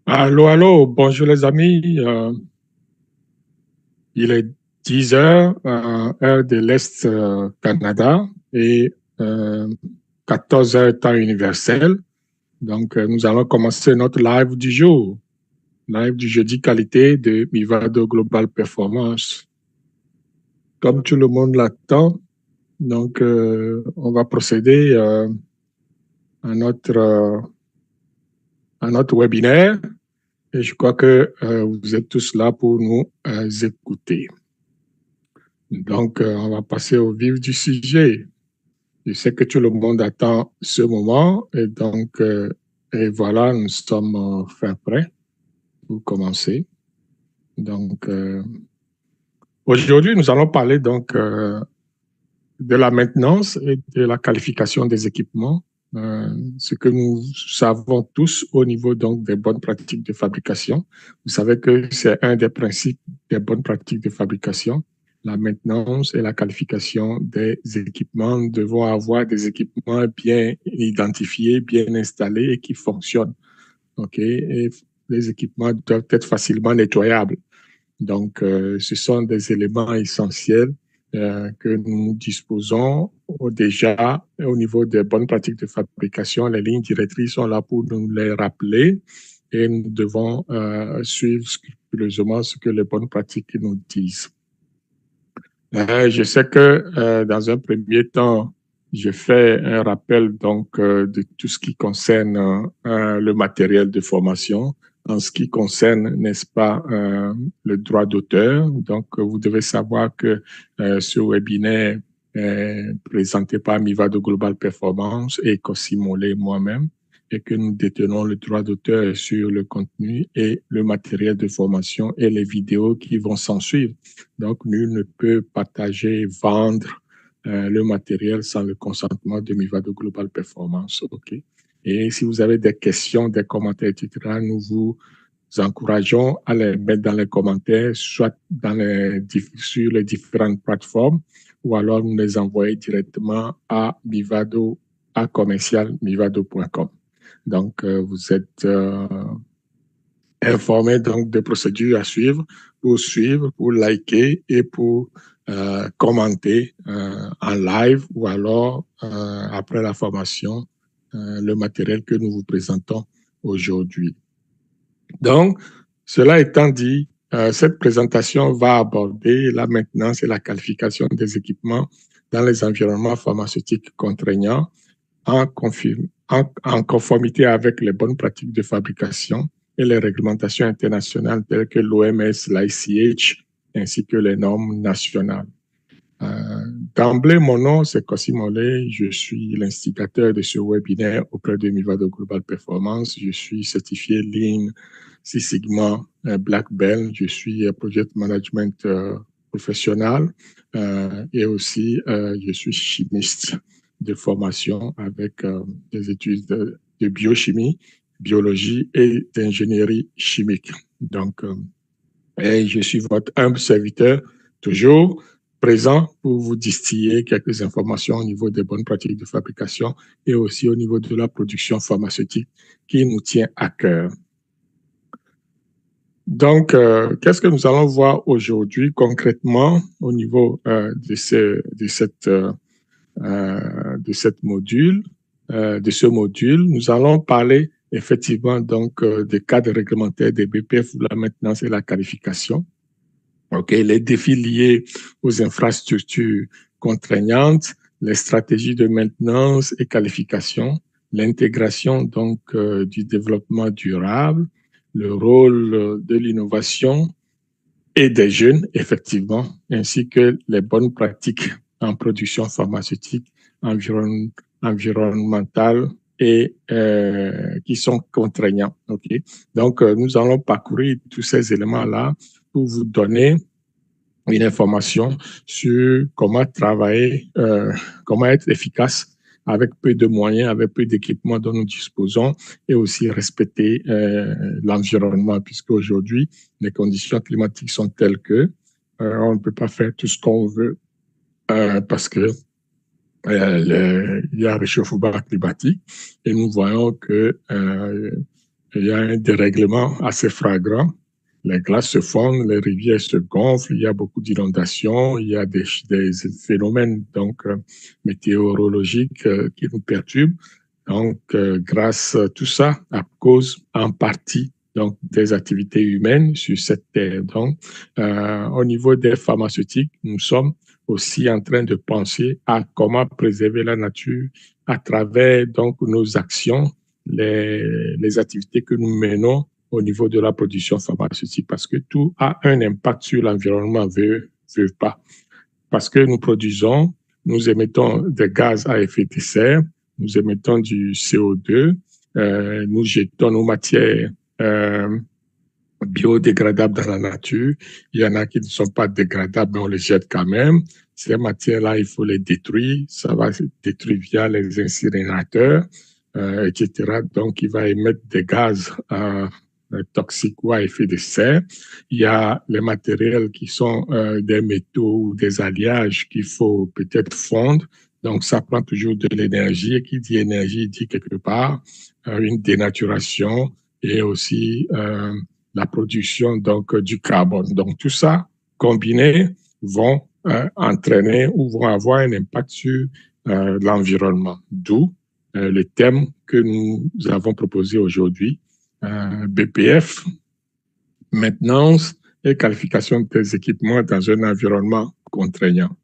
Allô, allô, bonjour les amis. Il est 10 heures, heure de l'Est Canada et 14 heures temps universel. Donc, nous allons commencer notre live du jour, live du jeudi qualité de Mivado Global Performance. Comme tout le monde l'attend, donc on va procéder à à notre webinaire et je crois que vous êtes tous là pour nous écouter. Donc, on va passer au vif du sujet. Je sais que tout le monde attend ce moment et donc, et voilà, nous sommes fin prêts pour commencer. Donc, aujourd'hui, nous allons parler donc de la maintenance et de la qualification des équipements, ce que nous savons tous au niveau donc des bonnes pratiques de fabrication. Vous savez que c'est un des principes des bonnes pratiques de fabrication. La maintenance et la qualification des équipements. Nous devons avoir des équipements bien identifiés, bien installés et qui fonctionnent. OK? Et les équipements doivent être facilement nettoyables. Donc, ce sont des éléments essentiels que nous disposons déjà au niveau des bonnes pratiques de fabrication. Les lignes directrices sont là pour nous les rappeler et nous devons suivre scrupuleusement ce que les bonnes pratiques nous disent. Je sais que dans un premier temps, je fais un rappel donc de tout ce qui concerne le matériel de formation. En ce qui concerne, n'est-ce pas, le droit d'auteur. Donc, vous devez savoir que ce webinaire est présenté par Mivado Global Performance et Cosimolé moi-même et que nous détenons le droit d'auteur sur le contenu et le matériel de formation et les vidéos qui vont s'en suivre. Donc, nul ne peut partager, vendre le matériel sans le consentement de Mivado Global Performance. OK? Et si vous avez des questions, des commentaires, etc., nous vous encourageons à les mettre dans les commentaires, soit sur les différentes plateformes, ou alors nous les envoyer directement à Mivado, à commercial-mivado.com. Donc, vous êtes informés donc des procédures à suivre, pour liker et pour commenter en live ou alors après la formation le matériel que nous vous présentons aujourd'hui. Donc, cela étant dit, cette présentation va aborder la maintenance et la qualification des équipements dans les environnements pharmaceutiques contraignants en conformité avec les bonnes pratiques de fabrication et les réglementations internationales telles que l'OMS, l'ICH, ainsi que les normes nationales. D'emblée, mon nom, c'est Cosimolé. Je suis l'instigateur de ce webinaire auprès de Mivado Global Performance. Je suis certifié Lean Six Sigma Black Belt. Je suis Project Management professionnel et aussi je suis chimiste de formation avec des études de biochimie, biologie et d'ingénierie chimique. Donc, et je suis votre humble serviteur, toujours présent pour vous distiller quelques informations au niveau des bonnes pratiques de fabrication et aussi au niveau de la production pharmaceutique qui nous tient à cœur. Donc, qu'est-ce que nous allons voir aujourd'hui concrètement au niveau de ce module? Nous allons parler effectivement donc des cadres réglementaires des BPF pour la maintenance et la qualification. Okay, les défis liés aux infrastructures contraignantes, les stratégies de maintenance et qualification, l'intégration donc du développement durable, le rôle de l'innovation et des jeunes, effectivement, ainsi que les bonnes pratiques en production pharmaceutique, environnementale et qui sont contraignants. Okay? Donc, nous allons parcourir tous ces éléments-là pour vous donner une information sur comment travailler, comment être efficace avec peu de moyens, avec peu d'équipements dont nous disposons et aussi respecter l'environnement, puisque aujourd'hui, les conditions climatiques sont telles que on ne peut pas faire tout ce qu'on veut parce que il y a un réchauffement climatique et nous voyons que il y a un dérèglement assez flagrant. Les glaces se fondent, les rivières se gonflent, il y a beaucoup d'inondations, il y a des phénomènes donc météorologiques qui nous perturbent. Donc, grâce à tout ça, à cause en partie donc des activités humaines sur cette terre. Donc, au niveau des pharmaceutiques, nous sommes aussi en train de penser à comment préserver la nature à travers donc nos actions, les activités que nous menons au niveau de la production pharmaceutique, parce que tout a un impact sur l'environnement, veut pas. Parce que nous produisons, nous émettons des gaz à effet de serre, nous émettons du CO2, nous jetons nos matières biodégradables dans la nature. Il y en a qui ne sont pas dégradables, mais on les jette quand même. Ces matières-là, il faut les détruire. Ça va se détruire via les incinérateurs, etc. Donc, il va émettre des gaz toxiques ou à effet de serre. Il y a les matériels qui sont des métaux ou des alliages qu'il faut peut-être fondre. Donc, ça prend toujours de l'énergie. Et qui dit énergie dit quelque part une dénaturation et aussi la production donc du carbone. Donc, tout ça combiné vont entraîner ou vont avoir un impact sur l'environnement. D'où le thème que nous avons proposé aujourd'hui, BPF, maintenance et qualification des équipements dans un environnement contraignant.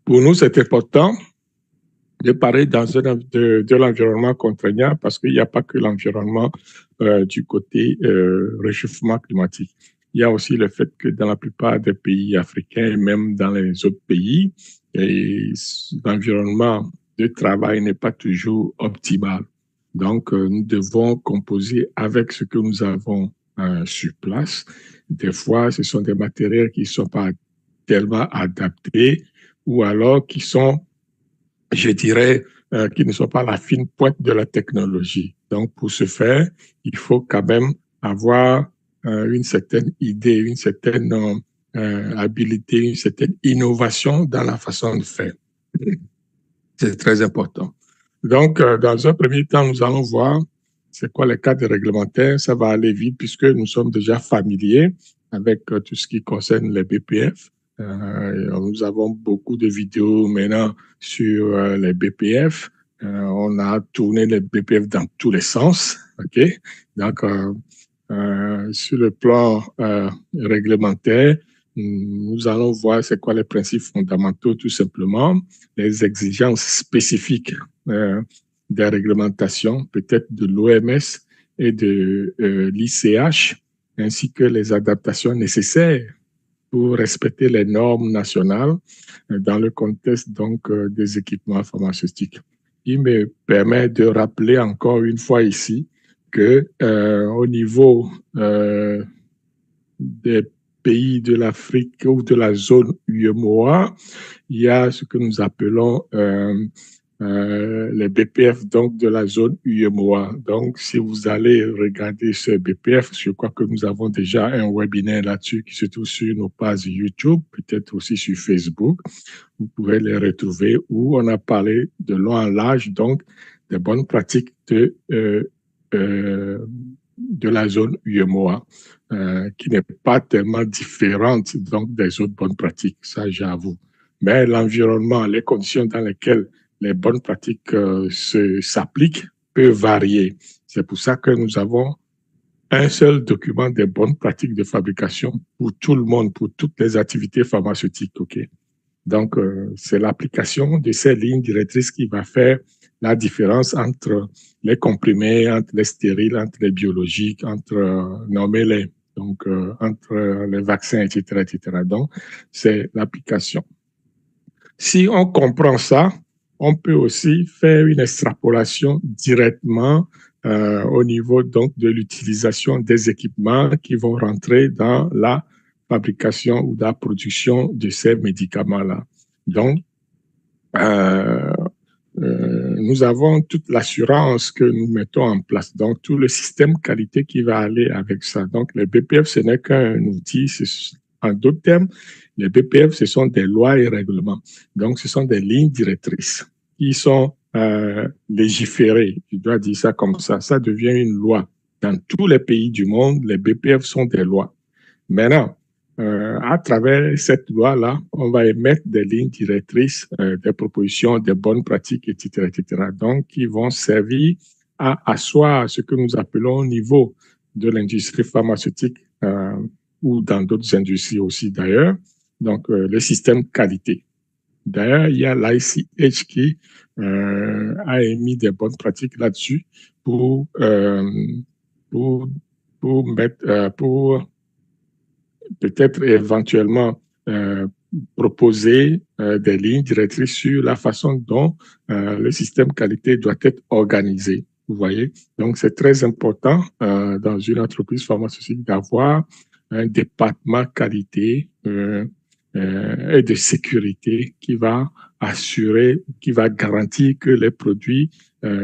Pour nous, c'est important de parler de l'environnement contraignant parce qu'il n'y a pas que l'environnement du côté réchauffement climatique. Il y a aussi le fait que dans la plupart des pays africains et même dans les autres pays, l'environnement de travail n'est pas toujours optimal. Donc, nous devons composer avec ce que nous avons sur place. Des fois, ce sont des matériels qui ne sont pas tellement adaptés ou alors qui sont, je dirais, qui ne sont pas la fine pointe de la technologie. Donc, pour ce faire, il faut quand même avoir une certaine idée, une certaine habilité, une certaine innovation dans la façon de faire. C'est très important. Donc, dans un premier temps, nous allons voir c'est quoi les cadres réglementaires. Ça va aller vite puisque nous sommes déjà familiers avec tout ce qui concerne les BPF. Nous avons beaucoup de vidéos maintenant sur les BPF. On a tourné les BPF dans tous les sens. OK? Donc, sur le plan réglementaire, nous allons voir c'est quoi les principes fondamentaux, tout simplement, les exigences spécifiques des réglementations, peut-être de l'OMS et de l'ICH, ainsi que les adaptations nécessaires pour respecter les normes nationales dans le contexte donc des équipements pharmaceutiques. Il me permet de rappeler encore une fois ici que au niveau des pays de l'Afrique ou de la zone UEMOA, il y a ce que nous appelons les BPF donc de la zone UEMOA. Donc, si vous allez regarder ce BPF, je crois que nous avons déjà un webinaire là-dessus qui se trouve sur nos pages YouTube, peut-être aussi sur Facebook. Vous pouvez les retrouver où on a parlé de long en large, donc des bonnes pratiques de la zone UEMOA, qui n'est pas tellement différente donc des autres bonnes pratiques, ça j'avoue. Mais l'environnement, les conditions dans lesquelles les bonnes pratiques s'appliquent peuvent varier. C'est pour ça que nous avons un seul document des bonnes pratiques de fabrication pour tout le monde, pour toutes les activités pharmaceutiques. Okay? Donc, c'est l'application de ces lignes directrices qui va faire la différence entre les comprimés, entre les stériles, entre les biologiques, entre nommez-les, donc entre les vaccins, etc., etc. Donc, c'est l'application. Si on comprend ça, on peut aussi faire une extrapolation directement au niveau donc de l'utilisation des équipements qui vont rentrer dans la fabrication ou la production de ces médicaments-là. Donc, nous avons toute l'assurance que nous mettons en place, donc tout le système qualité qui va aller avec ça. Donc, les BPF, ce n'est qu'un outil, en d'autres termes, les BPF, ce sont des lois et règlements. Donc, ce sont des lignes directrices qui sont légiférer, je dois dire ça comme ça devient une loi. Dans tous les pays du monde, les BPF sont des lois. Maintenant, à travers cette loi-là, on va émettre des lignes directrices, des propositions, des bonnes pratiques, etc., etc. Donc, qui vont servir à asseoir ce que nous appelons au niveau de l'industrie pharmaceutique ou dans d'autres industries aussi d'ailleurs, donc le système qualité. D'ailleurs, il y a l'ICH qui a émis des bonnes pratiques là-dessus pour, pour, pour peut-être éventuellement proposer des lignes directrices sur la façon dont le système qualité doit être organisé. Vous voyez? Donc, c'est très important dans une entreprise pharmaceutique d'avoir un département qualité et de sécurité qui va assurer, qui va garantir que les produits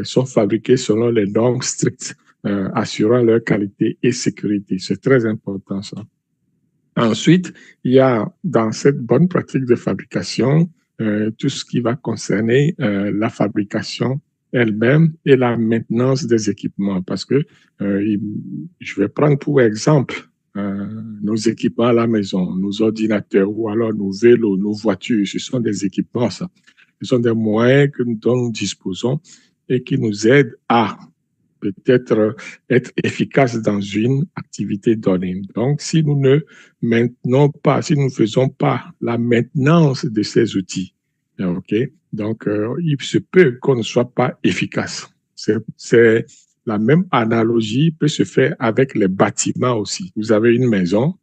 sont fabriqués selon les normes strictes, assurant leur qualité et sécurité. C'est très important, ça. Ensuite, il y a dans cette bonne pratique de fabrication tout ce qui va concerner la fabrication elle-même et la maintenance des équipements. Parce que je vais prendre pour exemple nos équipements à la maison, nos ordinateurs ou alors nos vélos, nos voitures. Ce sont des équipements, ça. Ce sont des moyens dont nous disposons et qui nous aident à peut-être être efficace dans une activité donnée. Donc, si nous ne maintenons pas, si nous ne faisons pas la maintenance de ces outils, ok, donc il se peut qu'on ne soit pas efficace. C'est la même analogie peut se faire avec les bâtiments aussi. Vous avez une maison,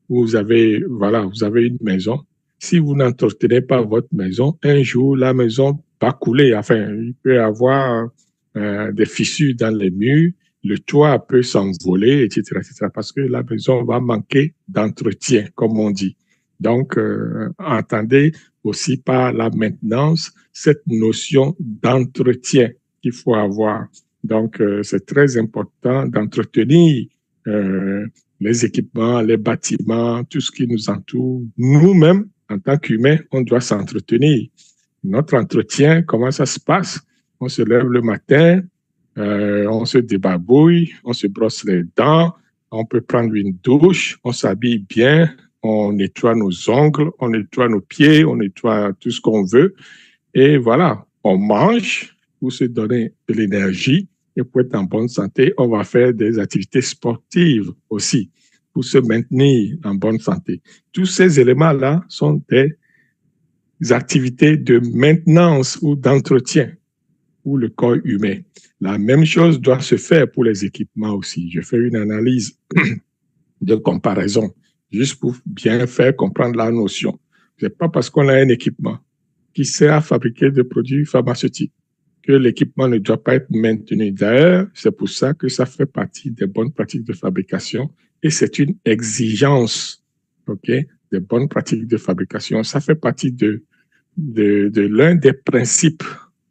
vous avez une maison. Si vous n'entretenez pas votre maison, un jour la maison va couler. Enfin, il peut y avoir des fissures dans les murs, le toit peut s'envoler, etc., etc., parce que la maison va manquer d'entretien, comme on dit. Donc, entendez aussi par la maintenance cette notion d'entretien qu'il faut avoir. Donc, c'est très important d'entretenir les équipements, les bâtiments, tout ce qui nous entoure. Nous-mêmes, en tant qu'humains, on doit s'entretenir. Notre entretien, comment ça se passe? On se lève le matin, on se débarbouille, on se brosse les dents, on peut prendre une douche, on s'habille bien, on nettoie nos ongles, on nettoie nos pieds, on nettoie tout ce qu'on veut. Et voilà, on mange pour se donner de l'énergie et pour être en bonne santé. On va faire des activités sportives aussi pour se maintenir en bonne santé. Tous ces éléments-là sont des activités de maintenance ou d'entretien pour le corps humain. La même chose doit se faire pour les équipements aussi. Je fais une analyse de comparaison, juste pour bien faire comprendre la notion. Ce n'est pas parce qu'on a un équipement qui sert à fabriquer des produits pharmaceutiques que l'équipement ne doit pas être maintenu. D'ailleurs, c'est pour ça que ça fait partie des bonnes pratiques de fabrication et c'est une exigence, ok, des bonnes pratiques de fabrication. Ça fait partie de l'un des principes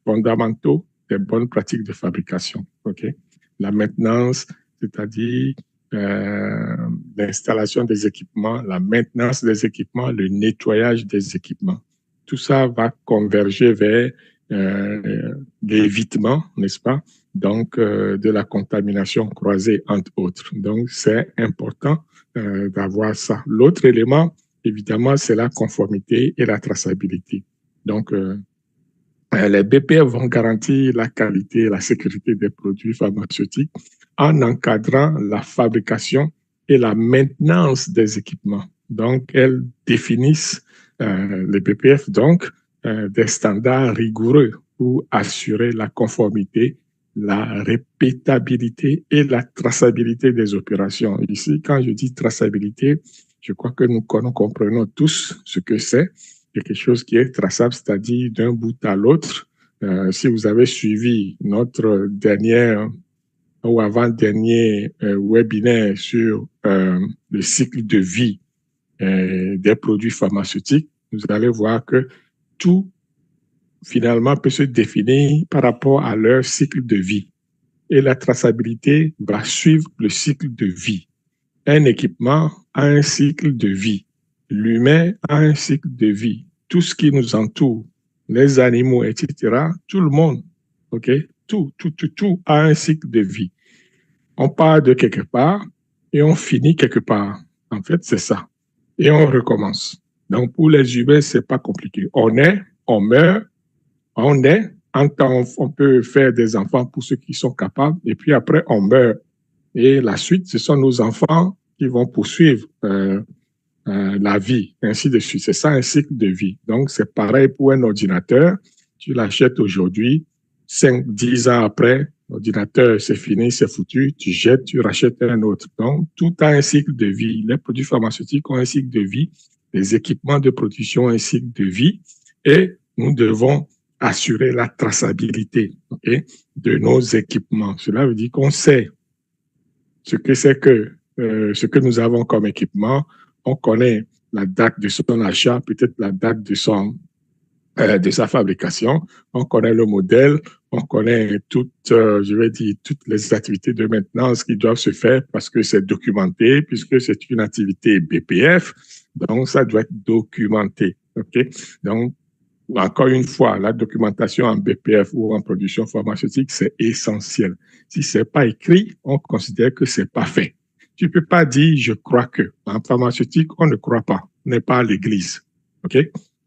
fondamentaux des bonnes pratiques de fabrication. Ok, la maintenance, c'est-à-dire l'installation des équipements, la maintenance des équipements, le nettoyage des équipements. Tout ça va converger vers l'évitement, n'est-ce pas? Donc, de la contamination croisée, entre autres. Donc, c'est important d'avoir ça. L'autre élément, évidemment, c'est la conformité et la traçabilité. Donc, les BPF vont garantir la qualité et la sécurité des produits pharmaceutiques en encadrant la fabrication et la maintenance des équipements. Donc, elles définissent, les BPF, donc, des standards rigoureux pour assurer la conformité, la répétabilité et la traçabilité des opérations. Ici, quand je dis traçabilité, je crois que nous comprenons tous ce que c'est. Quelque chose qui est traçable, c'est-à-dire d'un bout à l'autre. Si vous avez suivi notre dernier ou avant-dernier webinaire sur le cycle de vie des produits pharmaceutiques, vous allez voir que tout finalement peut se définir par rapport à leur cycle de vie. Et la traçabilité va suivre le cycle de vie. Un équipement a un cycle de vie. L'humain a un cycle de vie. Tout ce qui nous entoure, les animaux, etc., tout le monde OK? Tout a un cycle de vie. On part de quelque part et on finit quelque part. En fait, c'est ça. Et on recommence. Donc, pour les humains, c'est pas compliqué. On est, on meurt, on est, en temps, on peut faire des enfants pour ceux qui sont capables, et puis après, on meurt. Et la suite, ce sont nos enfants qui vont poursuivre la vie, ainsi de suite. C'est ça un cycle de vie. Donc, c'est pareil pour un ordinateur. Tu l'achètes aujourd'hui, 5, 10 ans après, l'ordinateur, c'est fini, c'est foutu, tu jettes, tu rachètes un autre. Donc, tout a un cycle de vie. Les produits pharmaceutiques ont un cycle de vie, les équipements de production ont un cycle de vie, et nous devons assurer la traçabilité, okay, de nos équipements. Cela veut dire qu'on sait ce que c'est que ce que nous avons comme équipement. On connaît la date de son achat, peut-être la date de sa fabrication. On connaît le modèle, on connaît toutes, je vais dire, toutes les activités de maintenance qui doivent se faire parce que c'est documenté, puisque c'est une activité BPF. Donc, ça doit être documenté. OK? Donc, encore une fois, la documentation en BPF ou en production pharmaceutique, c'est essentiel. Si c'est pas écrit, on considère que c'est pas fait. Tu peux pas dire je crois que. En pharmaceutique, on ne croit pas. On n'est pas à l'église. OK?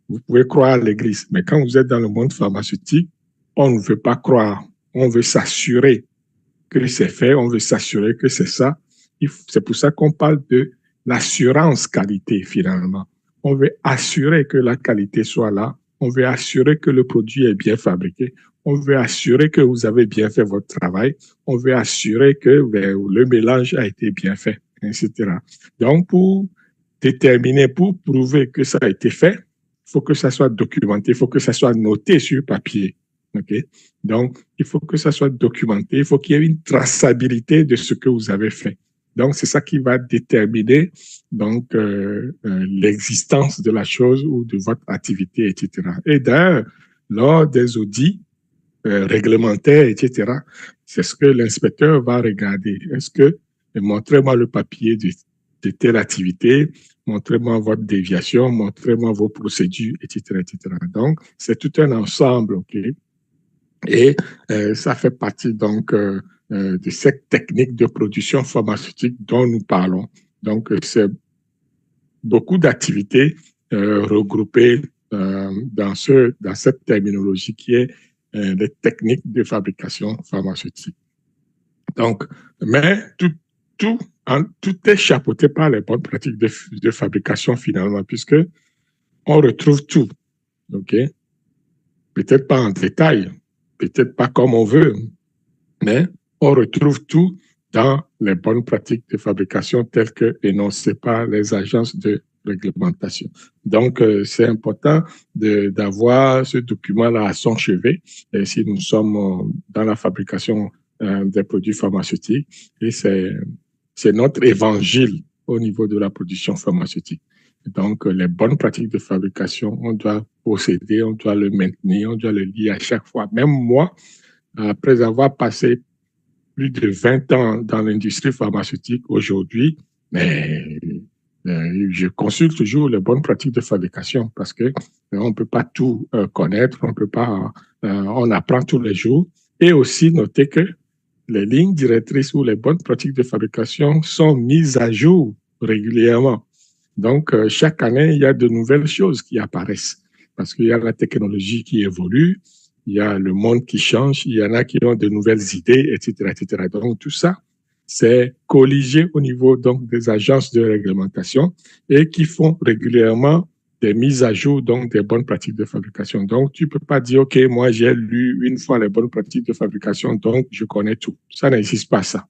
Vous pouvez croire à l'église, mais quand vous êtes dans le monde pharmaceutique, on ne veut pas croire. On veut s'assurer que c'est fait, on veut s'assurer que c'est ça. C'est pour ça qu'on parle de l'assurance qualité finalement. On veut assurer que la qualité soit là. On veut assurer que le produit est bien fabriqué. On veut assurer que vous avez bien fait votre travail. On veut assurer que le mélange a été bien fait, etc. Donc, pour déterminer, pour prouver que ça a été fait, il faut que ça soit documenté, il faut que ça soit noté sur papier. Okay? Donc, il faut que ça soit documenté, il faut qu'il y ait une traçabilité de ce que vous avez fait. Donc, c'est ça qui va déterminer donc l'existence de la chose ou de votre activité, etc. Et d'ailleurs, lors des audits réglementaires, etc., c'est ce que l'inspecteur va regarder. Est-ce que, montrez-moi le papier de telle activité, montrez-moi votre déviation, montrez-moi vos procédures, etc., etc. Donc, c'est tout un ensemble, OK? Et ça fait partie donc de cette technique de production pharmaceutique dont nous parlons. Donc, c'est beaucoup d'activités regroupées dans cette terminologie qui est les techniques de fabrication pharmaceutique. Donc, mais tout est chapeauté par les bonnes pratiques de fabrication finalement, puisque on retrouve tout, ok? Peut-être pas en détail, peut-être pas comme on veut, mais on retrouve tout dans les bonnes pratiques de fabrication telles que énoncées par les agences de réglementation. Donc, c'est important d'avoir ce document-là à son chevet si nous sommes dans la fabrication des produits pharmaceutiques. Et c'est notre évangile au niveau de la production pharmaceutique. Donc, les bonnes pratiques de fabrication, on doit posséder, on doit le maintenir, on doit le lire à chaque fois. Même moi, après avoir passé plus de 20 ans dans l'industrie pharmaceutique aujourd'hui, mais je consulte toujours les bonnes pratiques de fabrication parce que on ne peut pas tout connaître, on peut pas, on apprend tous les jours. Et aussi noter que les lignes directrices ou les bonnes pratiques de fabrication sont mises à jour régulièrement. Donc, chaque année, il y a de nouvelles choses qui apparaissent parce qu'il y a la technologie qui évolue, il y a le monde qui change, il y en a qui ont de nouvelles idées, etc., etc. Donc, tout ça, c'est colligé au niveau donc des agences de réglementation et qui font régulièrement des mises à jour donc des bonnes pratiques de fabrication. Donc, tu peux pas dire, OK, moi, j'ai lu une fois les bonnes pratiques de fabrication, donc je connais tout. Ça n'existe pas, ça.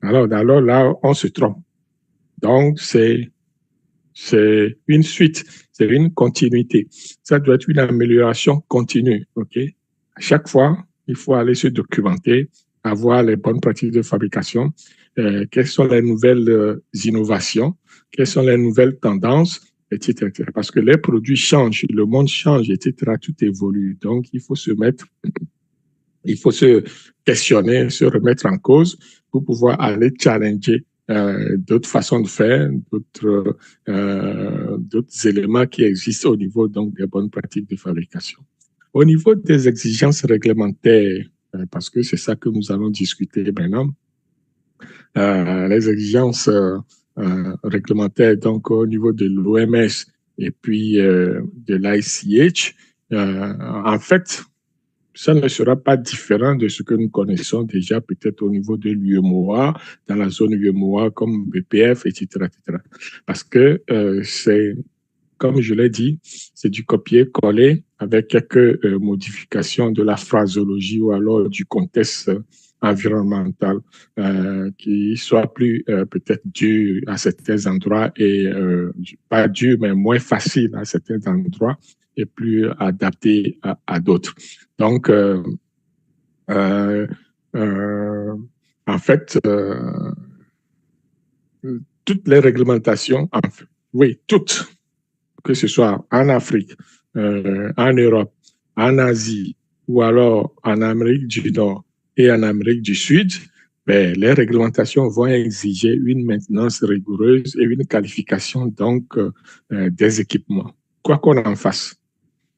Alors là, on se trompe. Donc, c'est une suite, c'est une continuité. Ça doit être une amélioration continue, OK? À chaque fois, il faut aller se documenter, avoir les bonnes pratiques de fabrication, quelles sont les nouvelles innovations, quelles sont les nouvelles tendances, etc., etc. Parce que les produits changent, le monde change, etc., tout évolue. Donc, il faut se questionner, se remettre en cause pour pouvoir aller challenger d'autres façons de faire, d'autres éléments qui existent au niveau donc des bonnes pratiques de fabrication. Au niveau des exigences réglementaires parce que c'est ça que nous allons discuter maintenant. Les exigences réglementaires donc au niveau de l'OMS et puis de l'ICH, en fait, ça ne sera pas différent de ce que nous connaissons déjà peut-être au niveau de l'UEMOA, dans la zone UEMOA comme BPF, etc., etc. Parce que c'est, comme je l'ai dit, c'est du copier-coller avec quelques modifications de la phraseologie ou alors du contexte environnemental qui soit plus peut-être dur à certains endroits et pas dur mais moins facile à certains endroits et plus adapté à d'autres. Donc, euh, euh, en fait, toutes les réglementations, oui, toutes, que ce soit en Afrique, en Europe, en Asie ou alors en Amérique du Nord et en Amérique du Sud, ben, les réglementations vont exiger une maintenance rigoureuse et une qualification donc des équipements, quoi qu'on en fasse.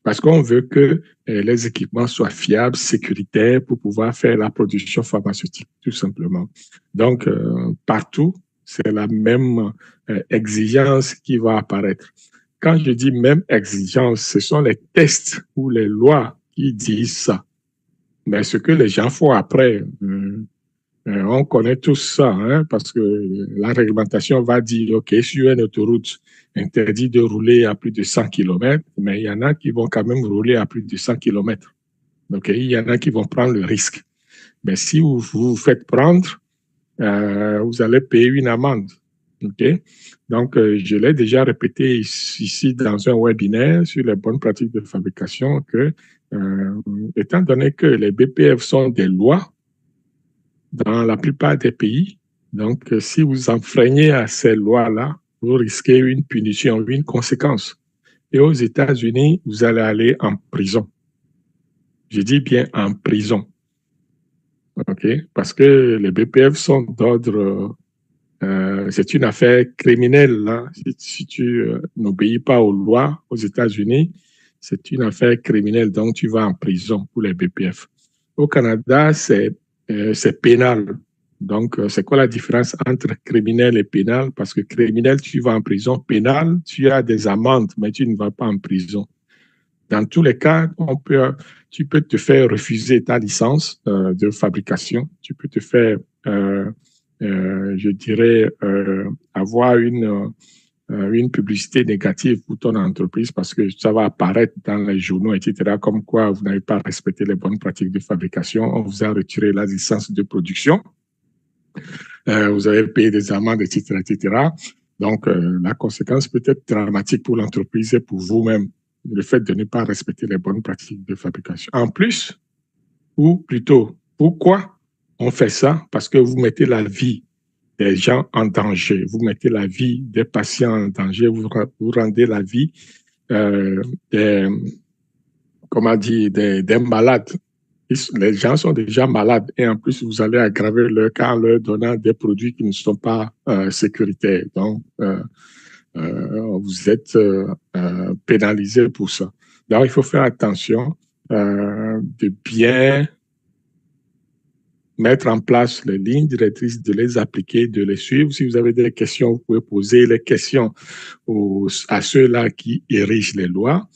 Parce qu'on veut que les équipements soient fiables, sécuritaires pour pouvoir faire la production pharmaceutique, tout simplement. Donc, partout, c'est la même exigence qui va apparaître. Quand je dis même exigence, ce sont les tests ou les lois qui disent ça. Mais ce que les gens font après, on connaît tous ça, hein, parce que la réglementation va dire, OK, sur une autoroute, interdit de rouler à plus de 100 km, mais il y en a qui vont quand même rouler à plus de 100 km. OK, il y en a qui vont prendre le risque. Mais si vous vous faites prendre, vous allez payer une amende. OK? Donc, je l'ai déjà répété ici dans un webinaire sur les bonnes pratiques de fabrication que, étant donné que les BPF sont des lois, dans la plupart des pays. Donc, si vous enfreignez à ces lois-là, vous risquez une punition, une conséquence. Et aux États-Unis, vous allez aller en prison. Je dis bien en prison. OK? Parce que les BPF sont d'ordre, c'est une affaire criminelle. Hein? Si tu n'obéis pas aux lois aux États-Unis, c'est une affaire criminelle, donc tu vas en prison pour les BPF. Au Canada, c'est pénal. Donc, c'est quoi la différence entre criminel et pénal? Parce que criminel, tu vas en prison. Pénal, tu as des amendes, mais tu ne vas pas en prison. Dans tous les cas, tu peux te faire refuser ta licence de fabrication. Tu peux te faire, je dirais, avoir une publicité négative pour ton entreprise parce que ça va apparaître dans les journaux, etc., comme quoi vous n'avez pas respecté les bonnes pratiques de fabrication, on vous a retiré la licence de production, vous avez payé des amendes, etc., etc. Donc, la conséquence peut être dramatique pour l'entreprise et pour vous-même, le fait de ne pas respecter les bonnes pratiques de fabrication. En plus, ou plutôt, pourquoi on fait ça? Parce que vous mettez la vie des gens en danger, vous mettez la vie des patients en danger, vous rendez la vie des, comment dire, des malades. Les gens sont déjà malades et en plus, vous allez aggraver leur cas en leur donnant des produits qui ne sont pas sécuritaires. Donc, vous êtes pénalisé pour ça. Donc, il faut faire attention de bien mettre en place les lignes directrices, de les appliquer, de les suivre. Si vous avez des questions, vous pouvez poser les questions à ceux-là qui érigent les lois.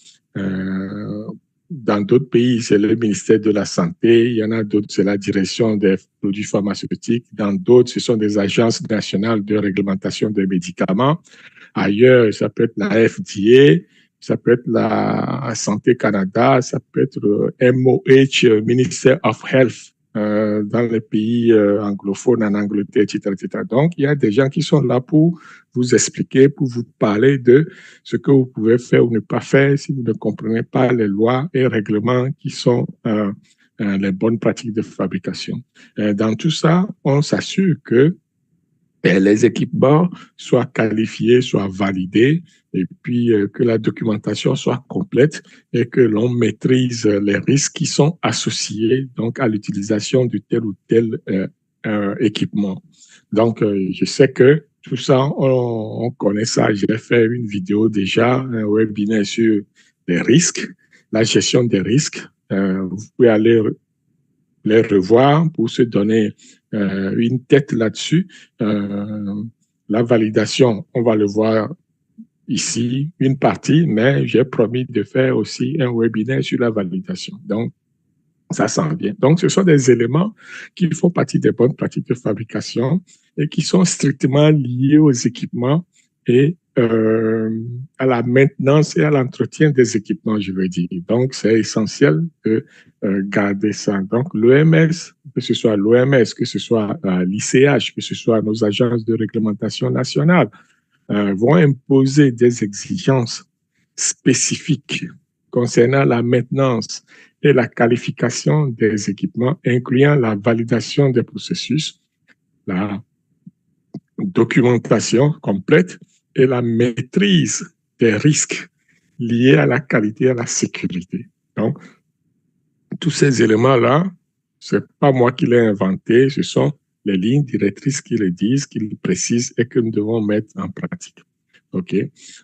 Dans d'autres pays, c'est le ministère de la Santé. Il y en a d'autres, c'est la direction des produits pharmaceutiques. Dans d'autres, ce sont des agences nationales de réglementation des médicaments. Ailleurs, ça peut être la FDA, ça peut être la Santé Canada, ça peut être MOH, Minister of Health, dans les pays anglophones, en Angleterre, etc., etc. Donc, il y a des gens qui sont là pour vous expliquer, pour vous parler de ce que vous pouvez faire ou ne pas faire si vous ne comprenez pas les lois et règlements qui sont les bonnes pratiques de fabrication. Dans tout ça, on s'assure que les équipements soient qualifiés, soient validés, et puis que la documentation soit complète et que l'on maîtrise les risques qui sont associés donc à l'utilisation de tel ou tel équipement. Donc, je sais que tout ça, on connaît ça. J'ai fait une vidéo déjà, un webinaire sur les risques, la gestion des risques. Vous pouvez aller les revoir pour se donner une tête là-dessus. La validation, on va le voir ici, une partie, mais j'ai promis de faire aussi un webinaire sur la validation. Donc, ça s'en vient. Donc, ce sont des éléments qui font partie des bonnes pratiques de fabrication et qui sont strictement liés aux équipements et à la maintenance et à l'entretien des équipements, je veux dire. Donc, c'est essentiel de garder ça. Donc, l'OMS, que ce soit l'OMS, que ce soit l'ICH, que ce soit nos agences de réglementation nationale, vont imposer des exigences spécifiques concernant la maintenance et la qualification des équipements, incluant la validation des processus, la documentation complète et la maîtrise des risques liés à la qualité et à la sécurité. Donc, tous ces éléments-là, c'est pas moi qui l'ai inventé, ce sont les lignes directrices qui le disent, qui le précisent et que nous devons mettre en pratique. OK?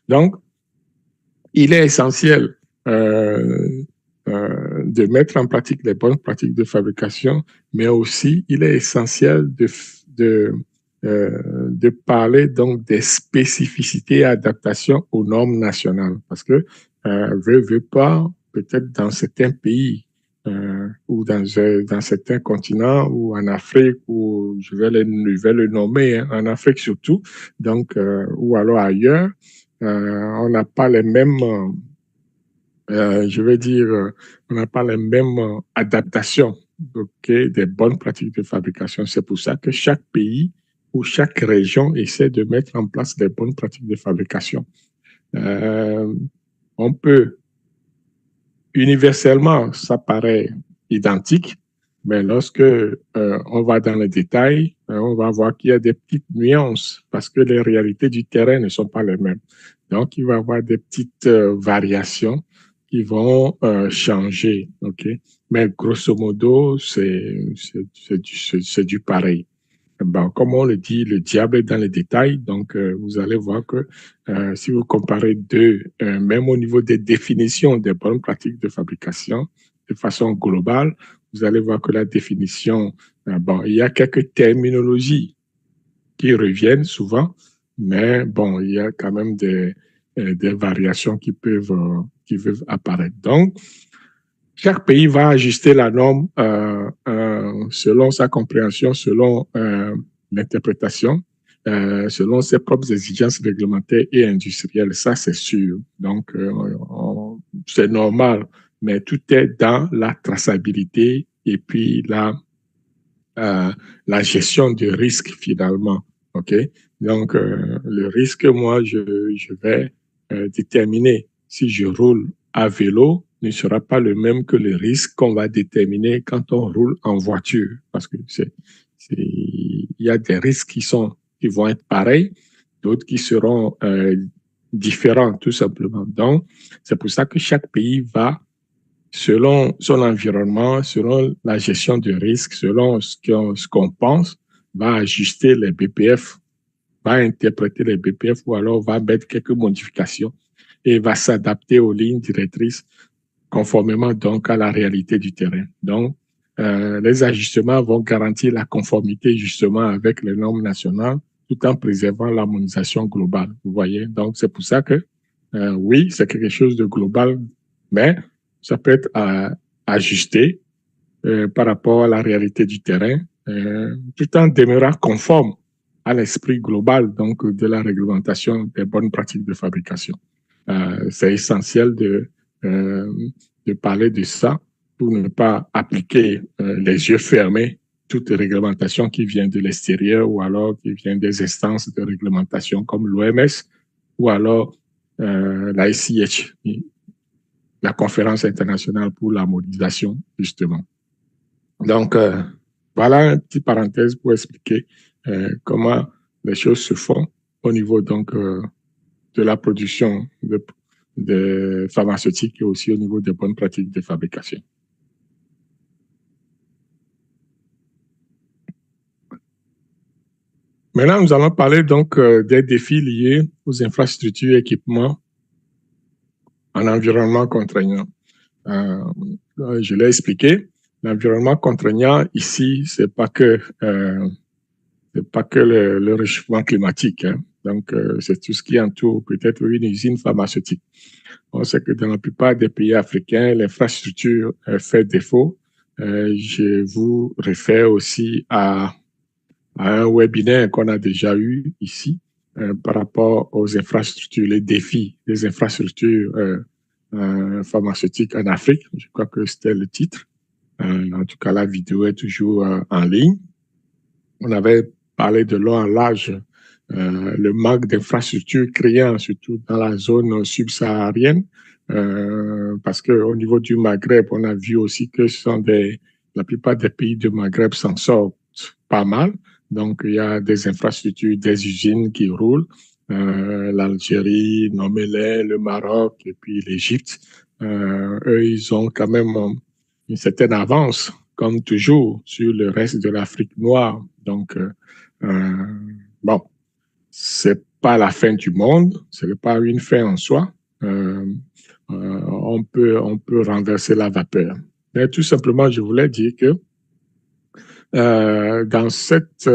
Donc, il est essentiel de mettre en pratique les bonnes pratiques de fabrication, mais aussi il est essentiel de parler donc des spécificités et adaptations aux normes nationales. Parce que, veut pas, peut-être dans certains pays ou dans certains continents ou en Afrique, ou je vais le nommer, hein, en Afrique surtout, donc, ou alors ailleurs, on n'a pas les mêmes, je vais dire, on n'a pas les mêmes adaptations des bonnes pratiques de fabrication. C'est pour ça que chaque pays ou chaque région essaie de mettre en place des bonnes pratiques de fabrication. On peut, universellement, ça paraît identique, mais lorsque on va dans les détails, on va voir qu'il y a des petites nuances parce que les réalités du terrain ne sont pas les mêmes. Donc, il va y avoir des petites variations qui vont changer, ok? Mais grosso modo, c'est du pareil. Bon, comme on le dit, le diable est dans les détails. Donc, vous allez voir que si vous comparez deux, même au niveau des définitions des bonnes pratiques de fabrication, de façon globale, vous allez voir que la définition, bon, il y a quelques terminologies qui reviennent souvent, mais bon, il y a quand même des variations qui peuvent apparaître. Donc, chaque pays va ajuster la norme selon sa compréhension, selon l'interprétation, selon ses propres exigences réglementaires et industrielles. Ça, c'est sûr. Donc, c'est normal, mais tout est dans la traçabilité et puis la gestion du risque finalement. OK? Donc, le risque, moi, je vais déterminer si je roule à vélo ne sera pas le même que le risque qu'on va déterminer quand on roule en voiture. Parce que il y a des risques qui vont être pareils, d'autres qui seront différents, tout simplement. Donc, c'est pour ça que chaque pays va, selon son environnement, selon la gestion du risque, selon ce qu'on pense, va ajuster les BPF, va interpréter les BPF ou alors va mettre quelques modifications et va s'adapter aux lignes directrices conformément donc à la réalité du terrain. Donc, les ajustements vont garantir la conformité justement avec les normes nationales tout en préservant l'harmonisation globale. Vous voyez? Donc, c'est pour ça que, oui, c'est quelque chose de global, mais ça peut être ajusté par rapport à la réalité du terrain, tout en demeurant conforme à l'esprit global donc de la réglementation des bonnes pratiques de fabrication. C'est essentiel de parler de ça pour ne pas appliquer les yeux fermés toute réglementation qui vient de l'extérieur ou alors qui vient des instances de réglementation comme l'OMS ou alors la ICH, la Conférence internationale pour l'harmonisation, justement. Donc, voilà une petite parenthèse pour expliquer comment les choses se font au niveau donc de la production de pharmaceutiques et aussi au niveau des bonnes pratiques de fabrication. Maintenant, nous allons parler donc des défis liés aux infrastructures et équipements en environnement contraignant. Je l'ai expliqué, L'environnement contraignant ici, c'est pas que le réchauffement climatique, hein. Donc, c'est tout ce qui entoure peut-être une usine pharmaceutique. On sait que dans la plupart des pays africains, l'infrastructure fait défaut. Je vous réfère aussi à un webinaire qu'on a déjà eu ici par rapport aux infrastructures, les défis des infrastructures pharmaceutiques en Afrique. Je crois que c'était le titre. En tout cas, la vidéo est toujours en ligne. On avait parlé de long en large le manque d'infrastructures criant, surtout dans la zone subsaharienne, parce qu'au niveau du Maghreb, on a vu aussi que la plupart des pays du Maghreb s'en sortent pas mal. Donc, il y a des infrastructures, des usines qui roulent. L'Algérie, nommez-les, le Maroc et puis l'Égypte. Eux, ils ont quand même une certaine avance, comme toujours, sur le reste de l'Afrique noire. Donc, bon, c'est pas la fin du monde, ce n'est pas une fin en soi. On peut renverser la vapeur. Mais tout simplement, je voulais dire que dans cette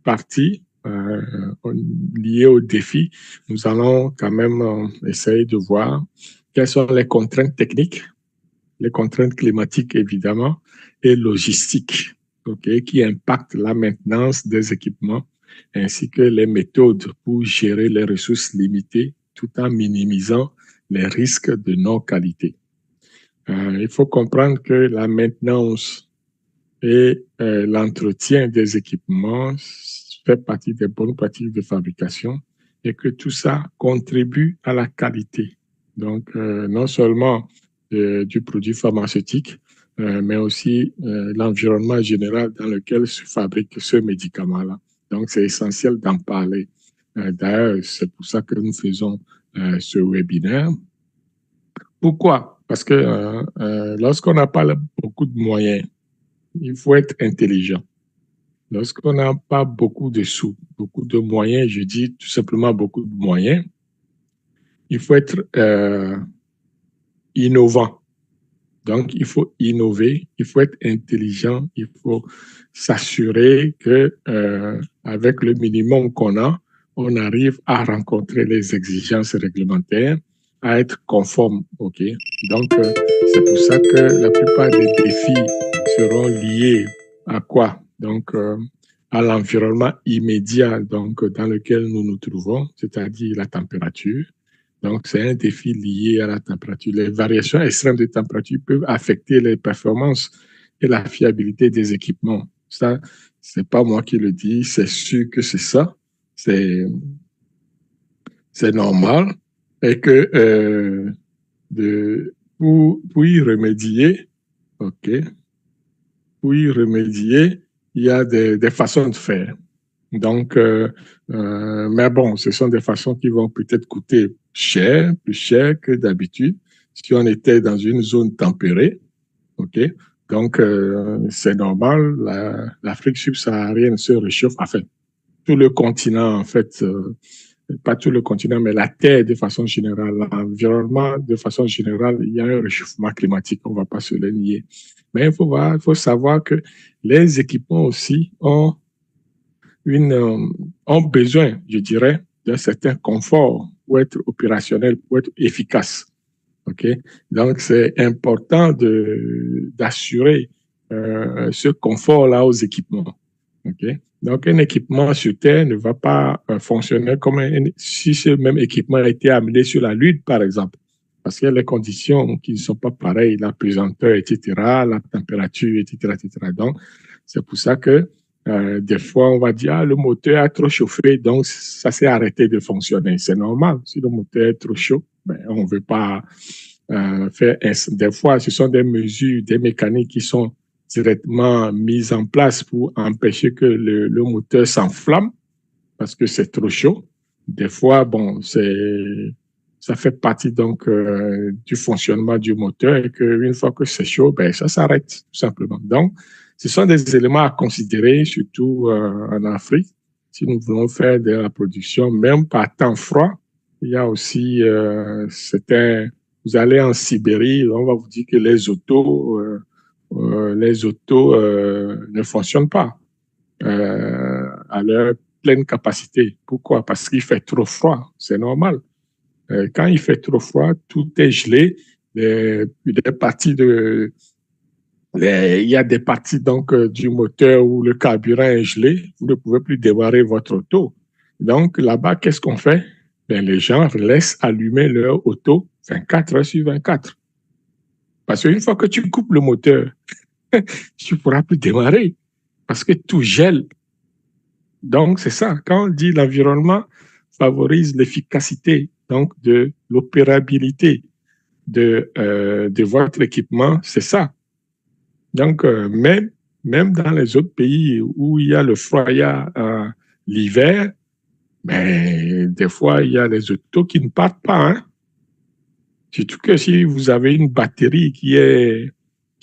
partie liée au défi, nous allons quand même essayer de voir quelles sont les contraintes techniques, les contraintes climatiques évidemment, et logistiques, okay, qui impactent la maintenance des équipements ainsi que les méthodes pour gérer les ressources limitées tout en minimisant les risques de non-qualité. Il faut comprendre que la maintenance et l'entretien des équipements fait partie des bonnes pratiques de fabrication et que tout ça contribue à la qualité. Donc, non seulement du produit pharmaceutique, mais aussi l'environnement général dans lequel se fabrique ce médicament-là. Donc, c'est essentiel d'en parler. D'ailleurs, c'est pour ça que nous faisons ce webinaire. Pourquoi? Parce que lorsqu'on n'a pas beaucoup de moyens, il faut être intelligent. Lorsqu'on n'a pas beaucoup de sous, beaucoup de moyens, je dis tout simplement beaucoup de moyens, il faut être innovant. Donc, il faut innover, il faut être intelligent, il faut s'assurer que avec le minimum qu'on a, on arrive à rencontrer les exigences réglementaires, à être conforme. OK? Donc, c'est pour ça que la plupart des défis seront liés à quoi? Donc, à l'environnement immédiat donc, dans lequel nous nous trouvons, c'est-à-dire la température. Donc, c'est un défi lié à la température. Les variations extrêmes de température peuvent affecter les performances et la fiabilité des équipements. Ça, c'est pas moi qui le dis, c'est sûr que c'est ça. C'est normal. Et que pour y remédier, OK, pour y remédier, il y a des façons de faire. Donc, mais bon, ce sont des façons qui vont peut-être coûter cher, plus cher que d'habitude, si on était dans une zone tempérée, OK? Donc, c'est normal, l'Afrique subsaharienne se réchauffe, enfin, tout le continent, en fait, pas tout le continent, mais la Terre de façon générale, l'environnement de façon générale, il y a un réchauffement climatique, on ne va pas se le nier. Mais il faut savoir que les équipements aussi ont besoin, je dirais, d'un certain confort pour être opérationnel, pour être efficace. Okay? Donc, c'est important d'assurer ce confort-là aux équipements. Okay? Donc, un équipement sur Terre ne va pas fonctionner comme si ce même équipement a été amené sur la Lune, par exemple. Parce qu'il y a les conditions qui ne sont pas pareilles, la pesanteur, etc., la température, etc., etc. Donc, c'est pour ça que des fois, on va dire, ah, le moteur a trop chauffé, donc ça s'est arrêté de fonctionner. C'est normal. Si le moteur est trop chaud, ben, on ne veut pas faire. Des fois, ce sont des mesures, des mécaniques qui sont directement mises en place pour empêcher que le moteur s'enflamme parce que c'est trop chaud. Des fois, bon, ça fait partie donc du fonctionnement du moteur et qu'une fois que c'est chaud, ben, ça s'arrête tout simplement. Donc, ce sont des éléments à considérer, surtout en Afrique. Si nous voulons faire de la production, même par temps froid, il y a aussi vous allez en Sibérie, on va vous dire que les autos les autos ne fonctionnent pas à leur pleine capacité. Pourquoi? Parce qu'il fait trop froid, c'est normal. Quand il fait trop froid, tout est gelé. Il y a des parties donc, du moteur où le carburant est gelé. Vous ne pouvez plus démarrer votre auto. Donc là-bas, qu'est-ce qu'on fait? Ben, les gens laissent allumer leur auto 24 heures sur 24. Parce qu'une fois que tu coupes le moteur, tu ne pourras plus démarrer parce que tout gèle. Donc, c'est ça. Quand on dit l'environnement favorise l'efficacité, donc de l'opérabilité de votre équipement, c'est ça. Donc, même dans les autres pays où il y a le froid, il y a l'hiver, mais des fois, il y a les autos qui ne partent pas. Hein? Surtout que si vous avez une batterie qui est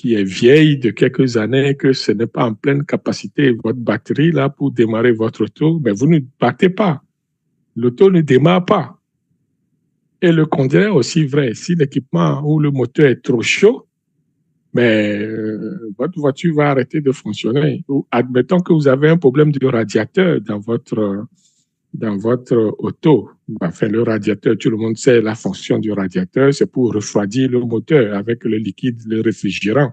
vieille de quelques années, que ce n'est pas en pleine capacité, votre batterie, là, pour démarrer votre auto, mais vous ne partez pas. L'auto ne démarre pas. Et le contraire aussi vrai. Si l'équipement ou le moteur est trop chaud, mais votre voiture va arrêter de fonctionner. Ou admettons que vous avez un problème de radiateur dans votre auto. Enfin, le radiateur, tout le monde sait la fonction du radiateur, c'est pour refroidir le moteur avec le liquide, le réfrigérant.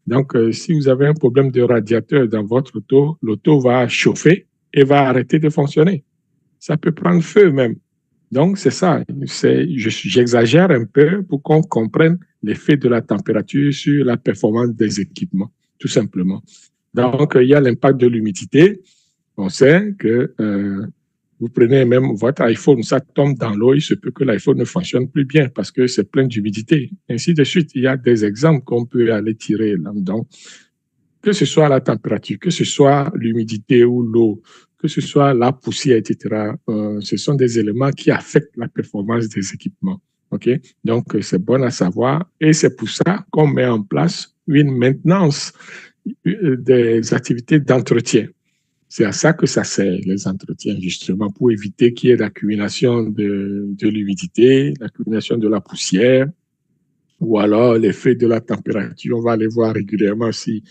Donc, si vous avez un problème de radiateur dans votre auto, l'auto va chauffer et va arrêter de fonctionner. Ça peut prendre feu même. Donc, c'est ça. J'exagère un peu pour qu'on comprenne l'effet de la température sur la performance des équipements, tout simplement. Donc, il y a l'impact de l'humidité. On sait que vous prenez même votre iPhone, ça tombe dans l'eau, il se peut que l'iPhone ne fonctionne plus bien parce que c'est plein d'humidité. Ainsi de suite, il y a des exemples qu'on peut aller tirer là-dedans. Que ce soit la température, que ce soit l'humidité ou l'eau, que ce soit la poussière, etc., ce sont des éléments qui affectent la performance des équipements. Okay? Donc, c'est bon à savoir. Et c'est pour ça qu'on met en place une maintenance des activités d'entretien. C'est à ça que ça sert, les entretiens, justement, pour éviter qu'il y ait l'accumulation de l'humidité, l'accumulation de la poussière, ou alors l'effet de la température. On va aller voir régulièrement si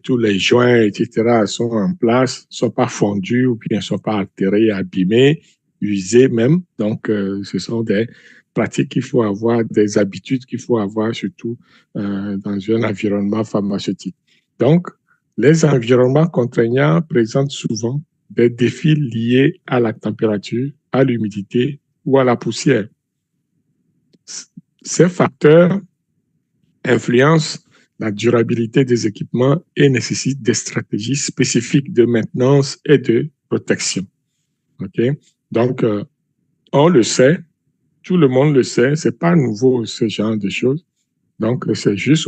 tous les joints, etc., sont en place, ne sont pas fondus ou bien ne sont pas altérés, abîmés, usés même. Donc, ce sont des pratiques qu'il faut avoir, des habitudes qu'il faut avoir, surtout dans un environnement pharmaceutique. Donc, les environnements contraignants présentent souvent des défis liés à la température, à l'humidité ou à la poussière. Ces facteurs influencent la durabilité des équipements et nécessitent des stratégies spécifiques de maintenance et de protection. Okay? Donc, on le sait, tout le monde le sait, c'est pas nouveau ce genre de choses. Donc, c'est juste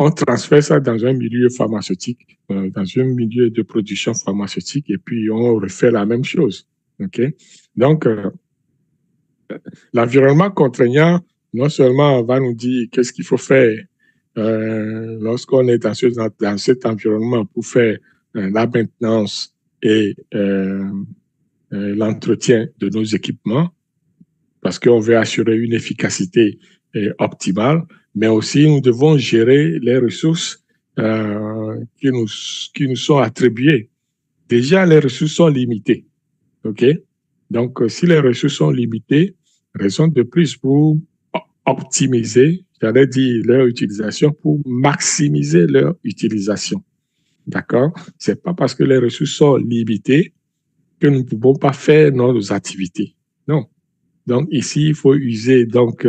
on transfère ça dans un milieu pharmaceutique, dans un milieu de production pharmaceutique, et puis on refait la même chose. Okay? Donc, l'environnement contraignant, non seulement va nous dire qu'est-ce qu'il faut faire lorsqu'on est dans cet environnement pour faire la maintenance et l'entretien de nos équipements, parce qu'on veut assurer une efficacité optimale, mais aussi nous devons gérer les ressources qui nous sont attribuées. Déjà, les ressources sont limitées. OK? Donc, si les ressources sont limitées, raison de plus pour optimiser, j'allais dire leur utilisation, pour maximiser leur utilisation. D'accord? C'est pas parce que les ressources sont limitées que nous ne pouvons pas faire nos activités. Non. Donc, ici, il faut user donc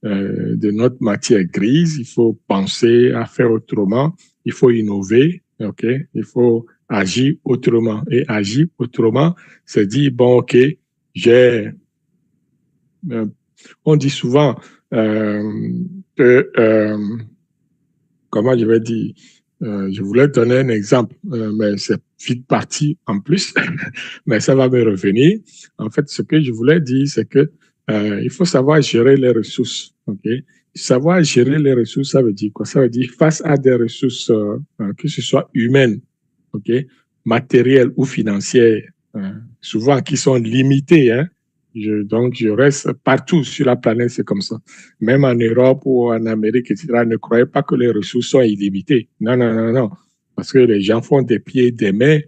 de notre matière grise, il faut penser à faire autrement, il faut innover, OK? Il faut agir autrement. Et agir autrement, c'est dire, bon, OK, on dit souvent que, comment je vais dire, je voulais donner un exemple, mais c'est vite parti en plus, mais ça va me revenir. En fait, ce que je voulais dire, c'est que il faut savoir gérer les ressources. Okay? Savoir gérer les ressources, ça veut dire quoi? Ça veut dire face à des ressources, que ce soit humaines, okay? Matérielles ou financières, souvent qui sont limitées, hein? Donc, je reste partout sur la planète, c'est comme ça. Même en Europe ou en Amérique, etc., ne croyez pas que les ressources sont illimitées. Non, non, non, non. Parce que les gens font des pieds et des mains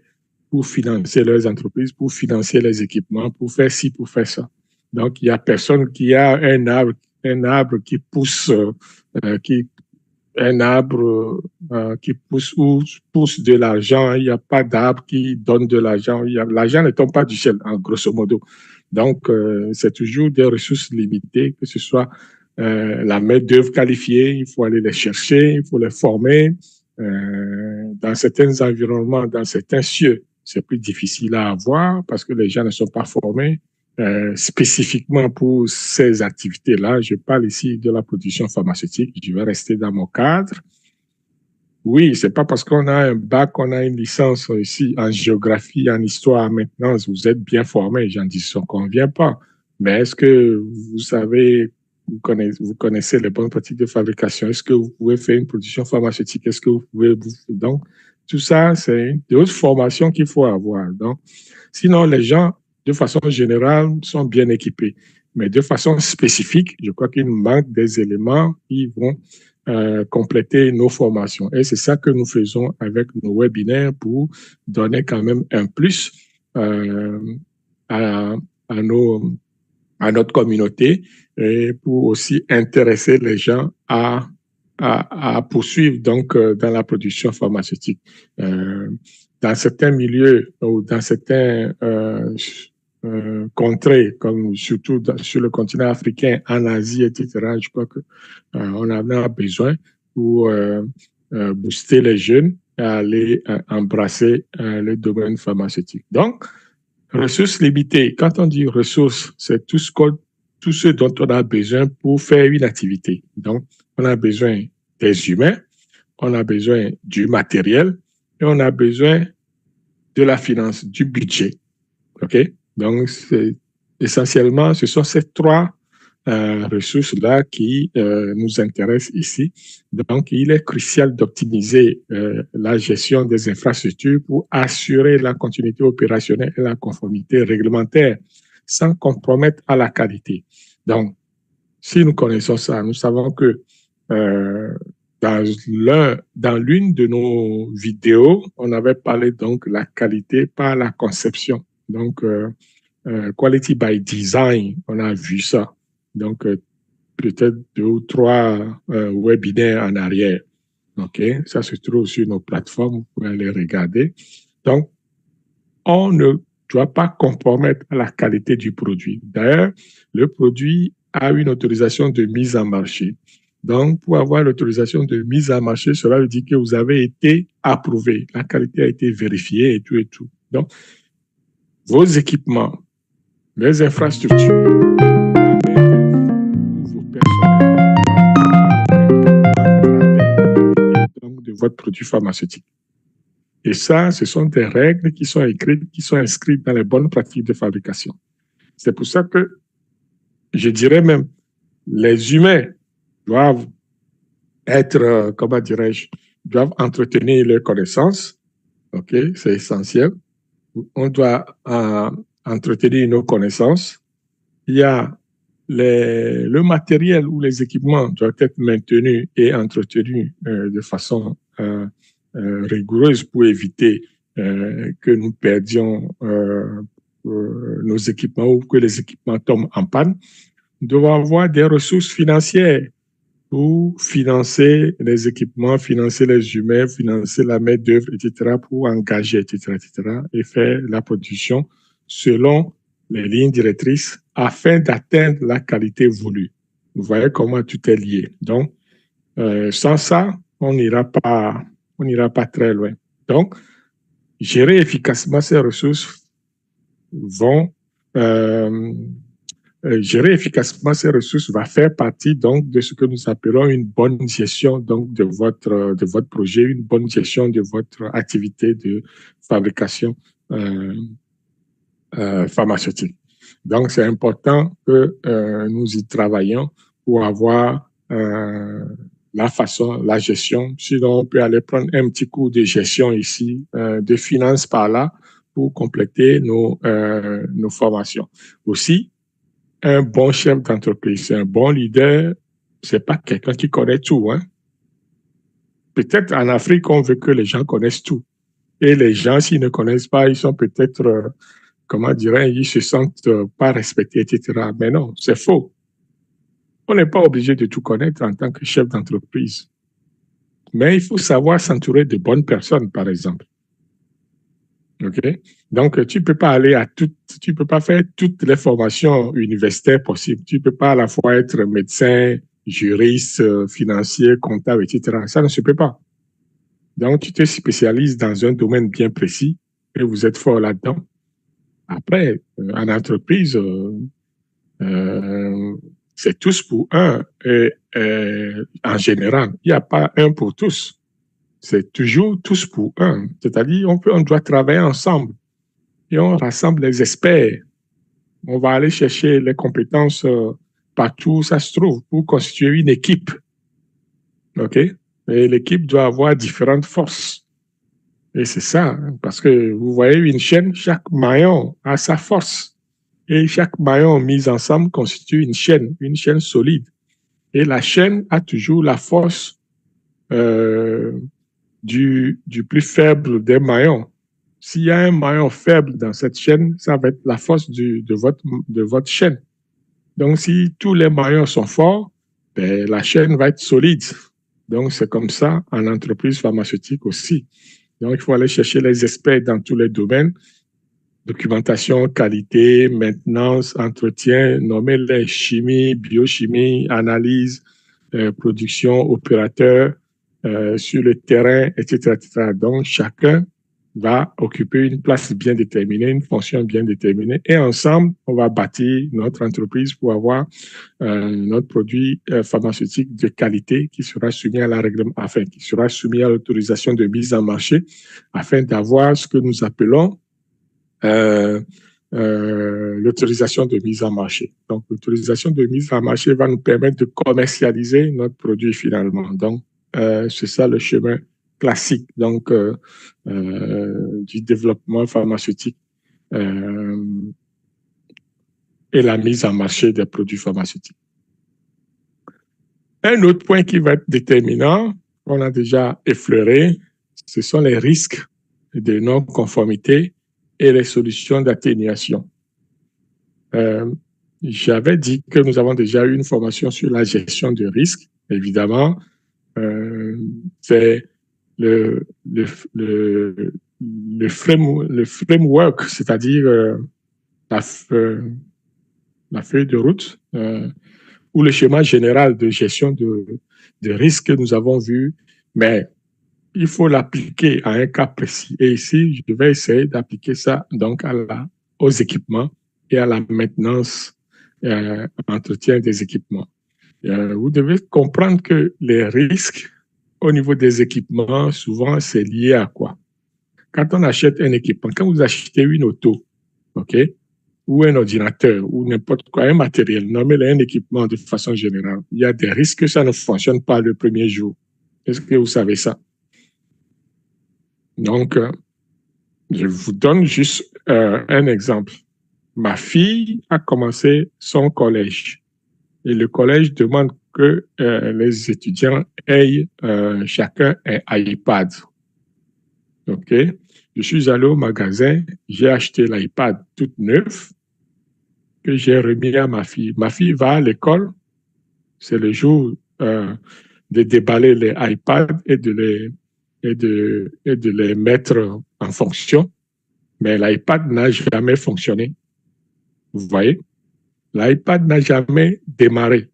pour financer leurs entreprises, pour financer les équipements, pour faire ci, pour faire ça. Donc, il n'y a personne qui a un arbre qui pousse, un arbre qui pousse ou pousse de l'argent. Il n'y a pas d'arbre qui donne de l'argent. L'argent ne tombe pas du ciel, en grosso modo. Donc, c'est toujours des ressources limitées, que ce soit la main-d'œuvre qualifiée, il faut aller les chercher, il faut les former. Dans certains environnements, dans certains cieux, c'est plus difficile à avoir parce que les gens ne sont pas formés spécifiquement pour ces activités-là. Je parle ici de la production pharmaceutique. Je vais rester dans mon cadre. Oui, c'est pas parce qu'on a un bac, on a une licence ici en géographie, en histoire, maintenant, vous êtes bien formé, j'en dis ça qu'on ne vient pas. Mais est-ce que vous savez, vous connaissez les bonnes pratiques de fabrication? Est-ce que vous pouvez faire une production pharmaceutique? Est-ce que vous pouvez... Donc, tout ça, c'est d'autres formations qu'il faut avoir. Donc, sinon, les gens, de façon générale, sont bien équipés. Mais de façon spécifique, je crois qu'il manque des éléments qui vont compléter nos formations. Et c'est ça que nous faisons avec nos webinaires pour donner quand même un plus à notre communauté et pour aussi intéresser les gens à poursuivre donc dans la production pharmaceutique. Dans certains milieux ou dans certains contrées, comme surtout sur le continent africain, en Asie, etc., je crois que on en a besoin pour booster les jeunes et aller embrasser le domaine pharmaceutique. Donc, ressources limitées. Quand on dit ressources, c'est tout ce dont on a besoin pour faire une activité. Donc, on a besoin des humains, on a besoin du matériel et on a besoin de la finance, du budget. OK? Donc, essentiellement, ce sont ces trois ressources-là qui nous intéressent ici. Donc, il est crucial d'optimiser la gestion des infrastructures pour assurer la continuité opérationnelle et la conformité réglementaire sans compromettre à la qualité. Donc, si nous connaissons ça, nous savons que dans l'une de nos vidéos, on avait parlé donc de la qualité par la conception. Donc, quality by design, on a vu ça. Donc, peut-être 2 ou 3 webinaires en arrière. OK? Ça se trouve sur nos plateformes, vous pouvez aller regarder. Donc, on ne doit pas compromettre la qualité du produit. D'ailleurs, le produit a une autorisation de mise en marché. Donc, pour avoir l'autorisation de mise en marché, cela veut dire que vous avez été approuvé. La qualité a été vérifiée et tout et tout. Donc, vos équipements, les infrastructures, vos personnels, donc de votre produit pharmaceutique. Et ça, ce sont des règles qui sont écrites, qui sont inscrites dans les bonnes pratiques de fabrication. C'est pour ça que je dirais même, les humains doivent être, comment dirais-je, doivent entretenir leurs connaissances. OK, c'est essentiel. On doit entretenir nos connaissances. Il y a le matériel ou les équipements doivent être maintenus et entretenus de façon rigoureuse pour éviter que nous perdions nos équipements ou que les équipements tombent en panne. Nous devons avoir des ressources financières pour financer les équipements, financer les humains, financer la main-d'œuvre, etc., pour engager, etc., et faire la production selon les lignes directrices afin d'atteindre la qualité voulue. Vous voyez comment tout est lié. Donc, sans ça, on n'ira pas très loin. Donc, gérer efficacement ces ressources gérer efficacement ces ressources va faire partie donc de ce que nous appelons une bonne gestion donc de votre projet, une bonne gestion de votre activité de fabrication pharmaceutique. Donc, c'est important que nous y travaillions pour avoir la gestion. Sinon, on peut aller prendre un petit cours de gestion ici, de finance par là, pour compléter nos formations. Aussi, un bon chef d'entreprise, un bon leader, c'est pas quelqu'un qui connaît tout, hein. Peut-être en Afrique, on veut que les gens connaissent tout. Et les gens, s'ils ne connaissent pas, ils sont peut-être, comment dirais-je, ils se sentent pas respectés, etc. Mais non, c'est faux. On n'est pas obligé de tout connaître en tant que chef d'entreprise. Mais il faut savoir s'entourer de bonnes personnes, par exemple. OK? Donc, tu peux pas aller à tu peux pas faire toutes les formations universitaires possibles. Tu peux pas à la fois être médecin, juriste, financier, comptable, etc. Ça ne se peut pas. Donc, tu te spécialises dans un domaine bien précis et vous êtes fort là-dedans. Après, en entreprise, euh, c'est tous pour un. Et, en général, il n'y a pas un pour tous. C'est toujours tous pour un. C'est-à-dire, on doit travailler ensemble et on rassemble les experts. On va aller chercher les compétences partout où ça se trouve pour constituer une équipe. OK? Et l'équipe doit avoir différentes forces. Et c'est ça, parce que vous voyez une chaîne, chaque maillon a sa force. Et chaque maillon mis ensemble constitue une chaîne solide. Et la chaîne a toujours la force du plus faible des maillons. S'il y a un maillon faible dans cette chaîne, ça va être la force de votre chaîne. Donc, si tous les maillons sont forts, ben, la chaîne va être solide. Donc, c'est comme ça en entreprise pharmaceutique aussi. Donc, il faut aller chercher les experts dans tous les domaines, documentation, qualité, maintenance, entretien, nommer les chimie, biochimie, analyse, production, opérateur, sur le terrain, etc., etc. Donc, chacun va occuper une place bien déterminée, une fonction bien déterminée. Et ensemble, on va bâtir notre entreprise pour avoir notre produit pharmaceutique de qualité qui sera soumis à la règlement, enfin, qui sera soumis à l'autorisation de mise en marché afin d'avoir ce que nous appelons l'autorisation de mise en marché. Donc, l'autorisation de mise en marché va nous permettre de commercialiser notre produit finalement. Donc, c'est ça le chemin classique donc du développement pharmaceutique et la mise en marché des produits pharmaceutiques. Un autre point qui va être déterminant, on a déjà effleuré, ce sont les risques de non-conformité et les solutions d'atténuation. J'avais dit que nous avons déjà eu une formation sur la gestion de risques. Évidemment, c'est le framework, c'est-à-dire la feuille de route ou le schéma général de gestion de risques que nous avons vu, mais il faut l'appliquer à un cas précis. Et ici, je vais essayer d'appliquer ça donc aux équipements et à la maintenance, entretien des équipements. Vous devez comprendre que les risques au niveau des équipements, souvent, c'est lié à quoi? Quand on achète un équipement, quand vous achetez une auto, OK, ou un ordinateur, ou n'importe quoi, un matériel, nommez-le un équipement de façon générale, il y a des risques que ça ne fonctionne pas le premier jour. Est-ce que vous savez ça? Donc, je vous donne juste un exemple. Ma fille a commencé son collège et le collège demande que les étudiants aient chacun un iPad. OK? Je suis allé au magasin, j'ai acheté l'iPad toute neuve que j'ai remis à ma fille. Ma fille va à l'école, c'est le jour de déballer les iPads et de les mettre en fonction. Mais l'iPad n'a jamais fonctionné. Vous voyez? L'iPad n'a jamais démarré.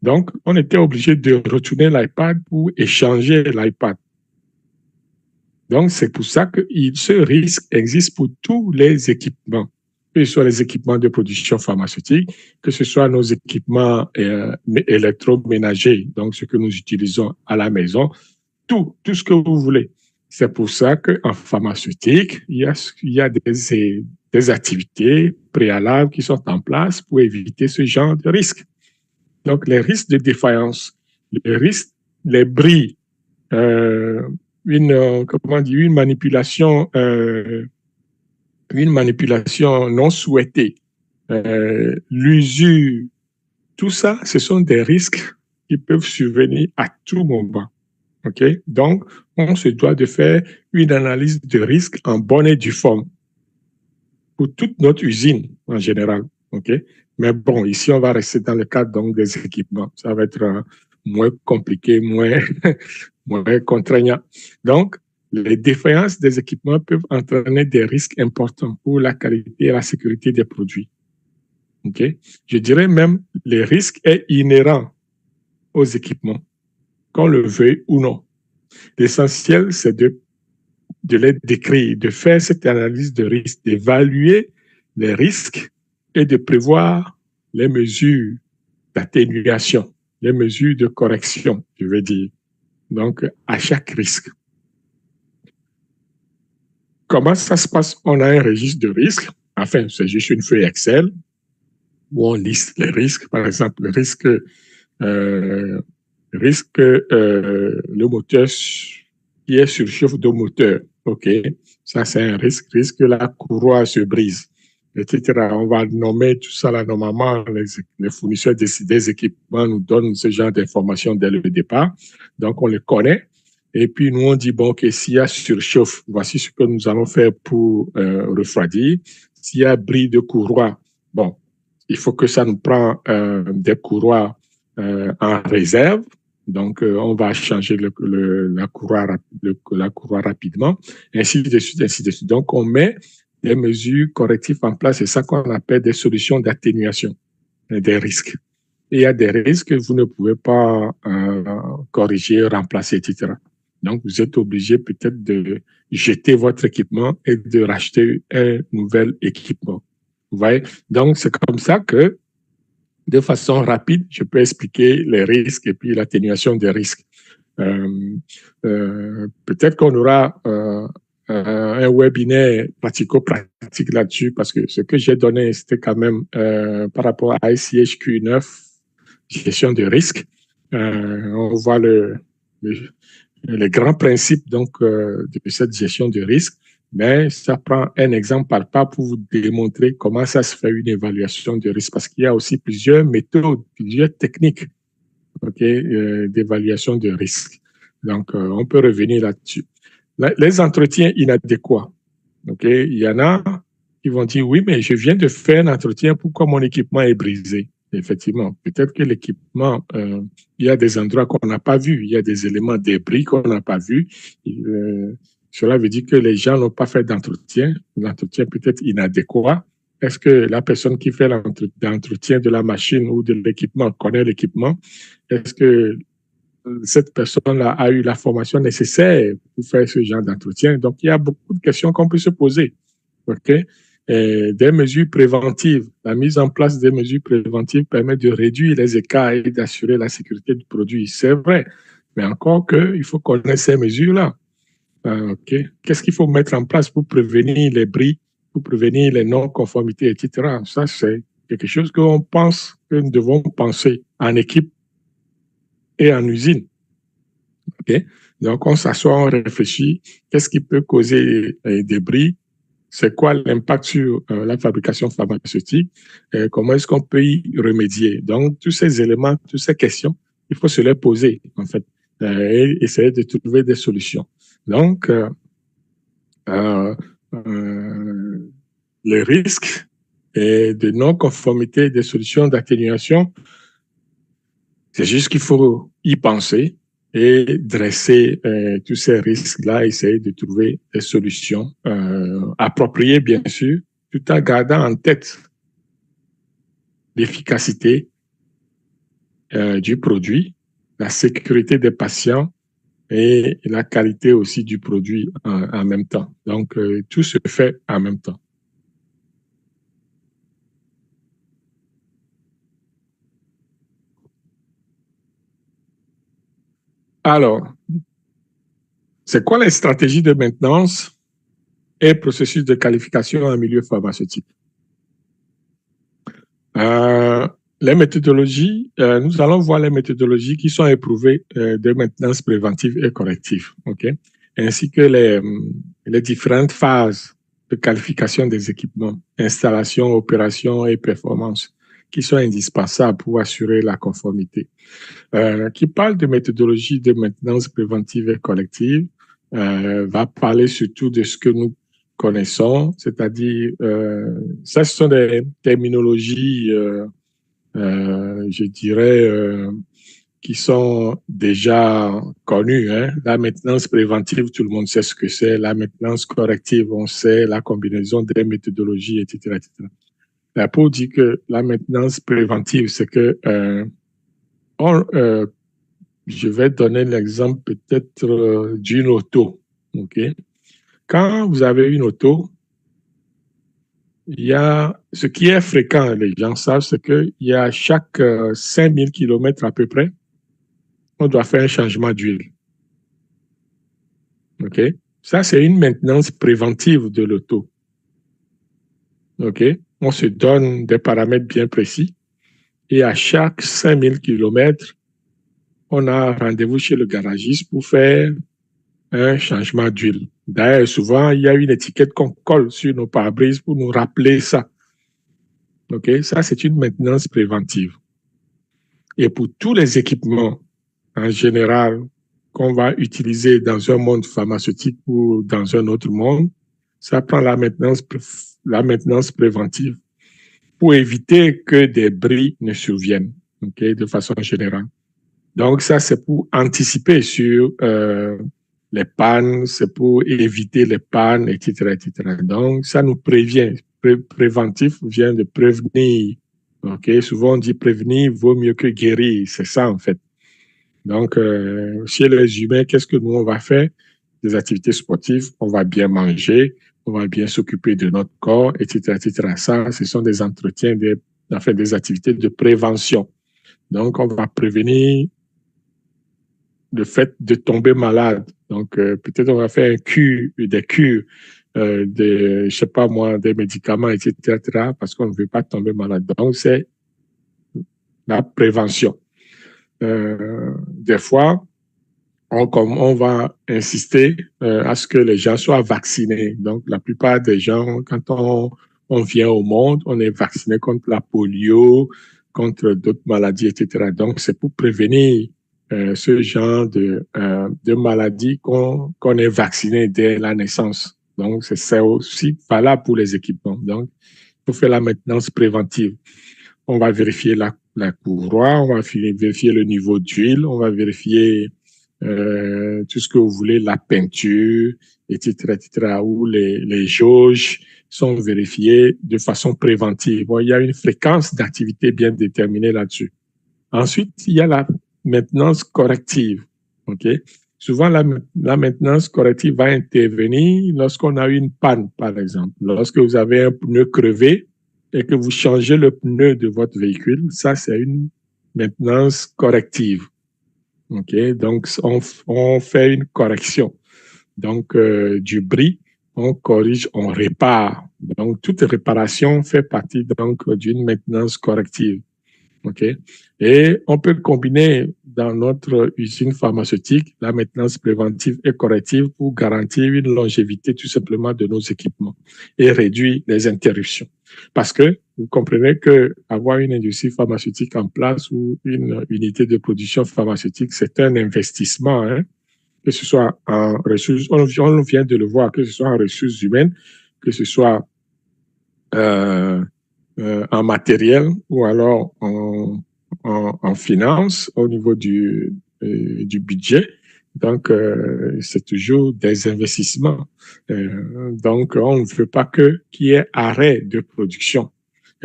Donc, on était obligé de retourner l'iPad pour échanger l'iPad. Donc, c'est pour ça que ce risque existe pour tous les équipements, que ce soit les équipements de production pharmaceutique, que ce soit nos équipements électroménagers, donc ce que nous utilisons à la maison, tout ce que vous voulez. C'est pour ça qu'en pharmaceutique, il y a des activités préalables qui sont en place pour éviter ce genre de risques. Donc, les risques de défaillance, les risques, les bris, une manipulation une manipulation non souhaitée, l'usure, tout ça, ce sont des risques qui peuvent survenir à tout moment. Okay? Donc, on se doit de faire une analyse de risque en bonne et due forme pour toute notre usine en général. Okay? Mais bon, ici, on va rester dans le cadre donc, des équipements. Ça va être moins compliqué, moins, moins contraignant. Donc, les défaillances des équipements peuvent entraîner des risques importants pour la qualité et la sécurité des produits. Okay? Je dirais même les risques est inhérent aux équipements, qu'on le veuille ou non. L'essentiel, c'est de les décrire, de faire cette analyse de risque, d'évaluer les risques et de prévoir les mesures d'atténuation, les mesures de correction, je veux dire. Donc, à chaque risque. Comment ça se passe? On a un registre de risques. Enfin, c'est juste une feuille Excel où on liste les risques. Par exemple, le risque le moteur qui est surchauffe de moteur. OK, ça c'est un risque. Risque que la courroie se brise, etc. On va nommer tout ça là. Normalement, les fournisseurs des équipements nous donnent ce genre d'informations dès le départ. Donc, on les connaît. Et puis, nous, on dit, bon, que s'il y a surchauffe, voici ce que nous allons faire pour refroidir. S'il y a bris de courroie, bon, il faut que ça nous prend des courroies en réserve. Donc, on va changer la courroie rapidement, ainsi de suite, ainsi de suite. Donc, on met des mesures correctives en place. C'est ça qu'on appelle des solutions d'atténuation des risques. Et il y a des risques que vous ne pouvez pas corriger, remplacer, etc. Donc, vous êtes obligé peut-être de jeter votre équipement et de racheter un nouvel équipement. Vous voyez? Donc, c'est comme ça que, de façon rapide, je peux expliquer les risques et puis l'atténuation des risques. Peut-être qu'on aura un webinaire pratico-pratique là-dessus parce que ce que j'ai donné, c'était quand même par rapport à ICHQ 9, gestion de risque. On voit les grands principes donc, de cette gestion de risque. Mais ça prend un exemple par pas pour vous démontrer comment ça se fait une évaluation de risque, parce qu'il y a aussi plusieurs méthodes, plusieurs techniques d'évaluation de risque. Donc, on peut revenir là-dessus. Les entretiens inadéquats. Il y en a qui vont dire, oui, mais je viens de faire un entretien, pourquoi mon équipement est brisé? Effectivement, peut-être que l'équipement, il y a des endroits qu'on n'a pas vus, il y a des éléments débris qu'on n'a pas vus. Cela veut dire que les gens n'ont pas fait d'entretien, l'entretien peut être inadéquat. Est-ce que la personne qui fait l'entretien de la machine ou de l'équipement connaît l'équipement? Est-ce que cette personne-là a eu la formation nécessaire pour faire ce genre d'entretien? Donc, il y a beaucoup de questions qu'on peut se poser. Des mesures préventives. La mise en place des mesures préventives permet de réduire les écarts et d'assurer la sécurité du produit. C'est vrai, mais encore qu'il faut connaître ces mesures-là. Qu'est-ce qu'il faut mettre en place pour prévenir les bris, pour prévenir les non-conformités, etc. Ça, c'est quelque chose qu'on pense, que nous devons penser en équipe et en usine. Donc, on s'assoit, on réfléchit. Qu'est-ce qui peut causer des bris? C'est quoi l'impact sur la fabrication pharmaceutique? Comment est-ce qu'on peut y remédier? Donc, tous ces éléments, toutes ces questions, il faut se les poser, en fait, et essayer de trouver des solutions. Donc, les risques et de non-conformité des solutions d'atténuation, c'est juste qu'il faut y penser et dresser tous ces risques-là, essayer de trouver des solutions appropriées, bien sûr, tout en gardant en tête l'efficacité du produit, la sécurité des patients et la qualité aussi du produit en même temps. Donc, tout se fait en même temps. Alors, c'est quoi les stratégies de maintenance et processus de qualification en milieu pharmaceutique? Les méthodologies, nous allons voir les méthodologies qui sont éprouvées de maintenance préventive et corrective, ainsi que les différentes phases de qualification des équipements, installation, opération et performance, qui sont indispensables pour assurer la conformité. Qui parle de méthodologie de maintenance préventive et collective, va parler surtout de ce que nous connaissons, c'est-à-dire, ça, ce sont des terminologies, je dirais, qui sont déjà connues. Hein. La maintenance préventive, tout le monde sait ce que c'est. La maintenance corrective, on sait la combinaison des méthodologies, etc. etc. Là, pour dire que la maintenance préventive, c'est que je vais donner l'exemple peut-être d'une auto. Okay? Quand vous avez une auto, il y a ce qui est fréquent, les gens savent, c'est qu'il y a chaque 5000 km à peu près, on doit faire un changement d'huile. OK? Ça, c'est une maintenance préventive de l'auto. OK? On se donne des paramètres bien précis et à chaque 5000 km, on a rendez-vous chez le garagiste pour faire un changement d'huile. D'ailleurs, souvent, il y a une étiquette qu'on colle sur nos pare-brises pour nous rappeler ça. OK? Ça, c'est une maintenance préventive. Et pour tous les équipements, en général, qu'on va utiliser dans un monde pharmaceutique ou dans un autre monde, ça prend la maintenance préventive pour éviter que des bris ne surviennent, okay, de façon générale. Donc, ça, c'est pour anticiper sur les pannes, c'est pour éviter les pannes, etc., etc. Donc, ça nous prévient. Préventif vient de prévenir. Okay? Souvent, on dit prévenir vaut mieux que guérir. C'est ça, en fait. Donc, chez les humains, qu'est-ce que nous, on va faire? Des activités sportives, on va bien manger, on va bien s'occuper de notre corps, etc., etc. Ça, ce sont des entretiens, des activités de prévention. Donc, on va prévenir le fait de tomber malade. Donc, peut-être on va faire des cures, je sais pas moi, des médicaments, etc., parce qu'on ne veut pas tomber malade. Donc, c'est la prévention. Des fois, on va insister à ce que les gens soient vaccinés. Donc, la plupart des gens, quand on vient au monde, on est vacciné contre la polio, contre d'autres maladies, etc. Donc, c'est pour prévenir ce genre de maladies qu'on est vacciné dès la naissance. Donc, c'est aussi valable pour les équipements. Donc, il faut faire la maintenance préventive. On va vérifier la courroie, on va vérifier le niveau d'huile, on va vérifier tout ce que vous voulez, la peinture, etc., etc., où les jauges sont vérifiées de façon préventive. Bon, il y a une fréquence d'activité bien déterminée là-dessus. Ensuite, il y a la maintenance corrective. Okay? Souvent, la maintenance corrective va intervenir lorsqu'on a une panne, par exemple. Lorsque vous avez un pneu crevé et que vous changez le pneu de votre véhicule, ça, c'est une maintenance corrective. Okay? Donc, on fait une correction. Donc, du bris, on corrige, on répare. Donc, toute réparation fait partie donc d'une maintenance corrective. Okay? Et on peut combiner dans notre usine pharmaceutique la maintenance préventive et corrective pour garantir une longévité tout simplement de nos équipements et réduire les interruptions. Parce que vous comprenez que avoir une industrie pharmaceutique en place ou une unité de production pharmaceutique, c'est un investissement, hein? Que ce soit en ressources, on vient de le voir, que ce soit en ressources humaines, que ce soit en matériel ou alors en finance au niveau du budget. Donc, c'est toujours des investissements. Donc, on ne veut pas qu'il y ait arrêt de production.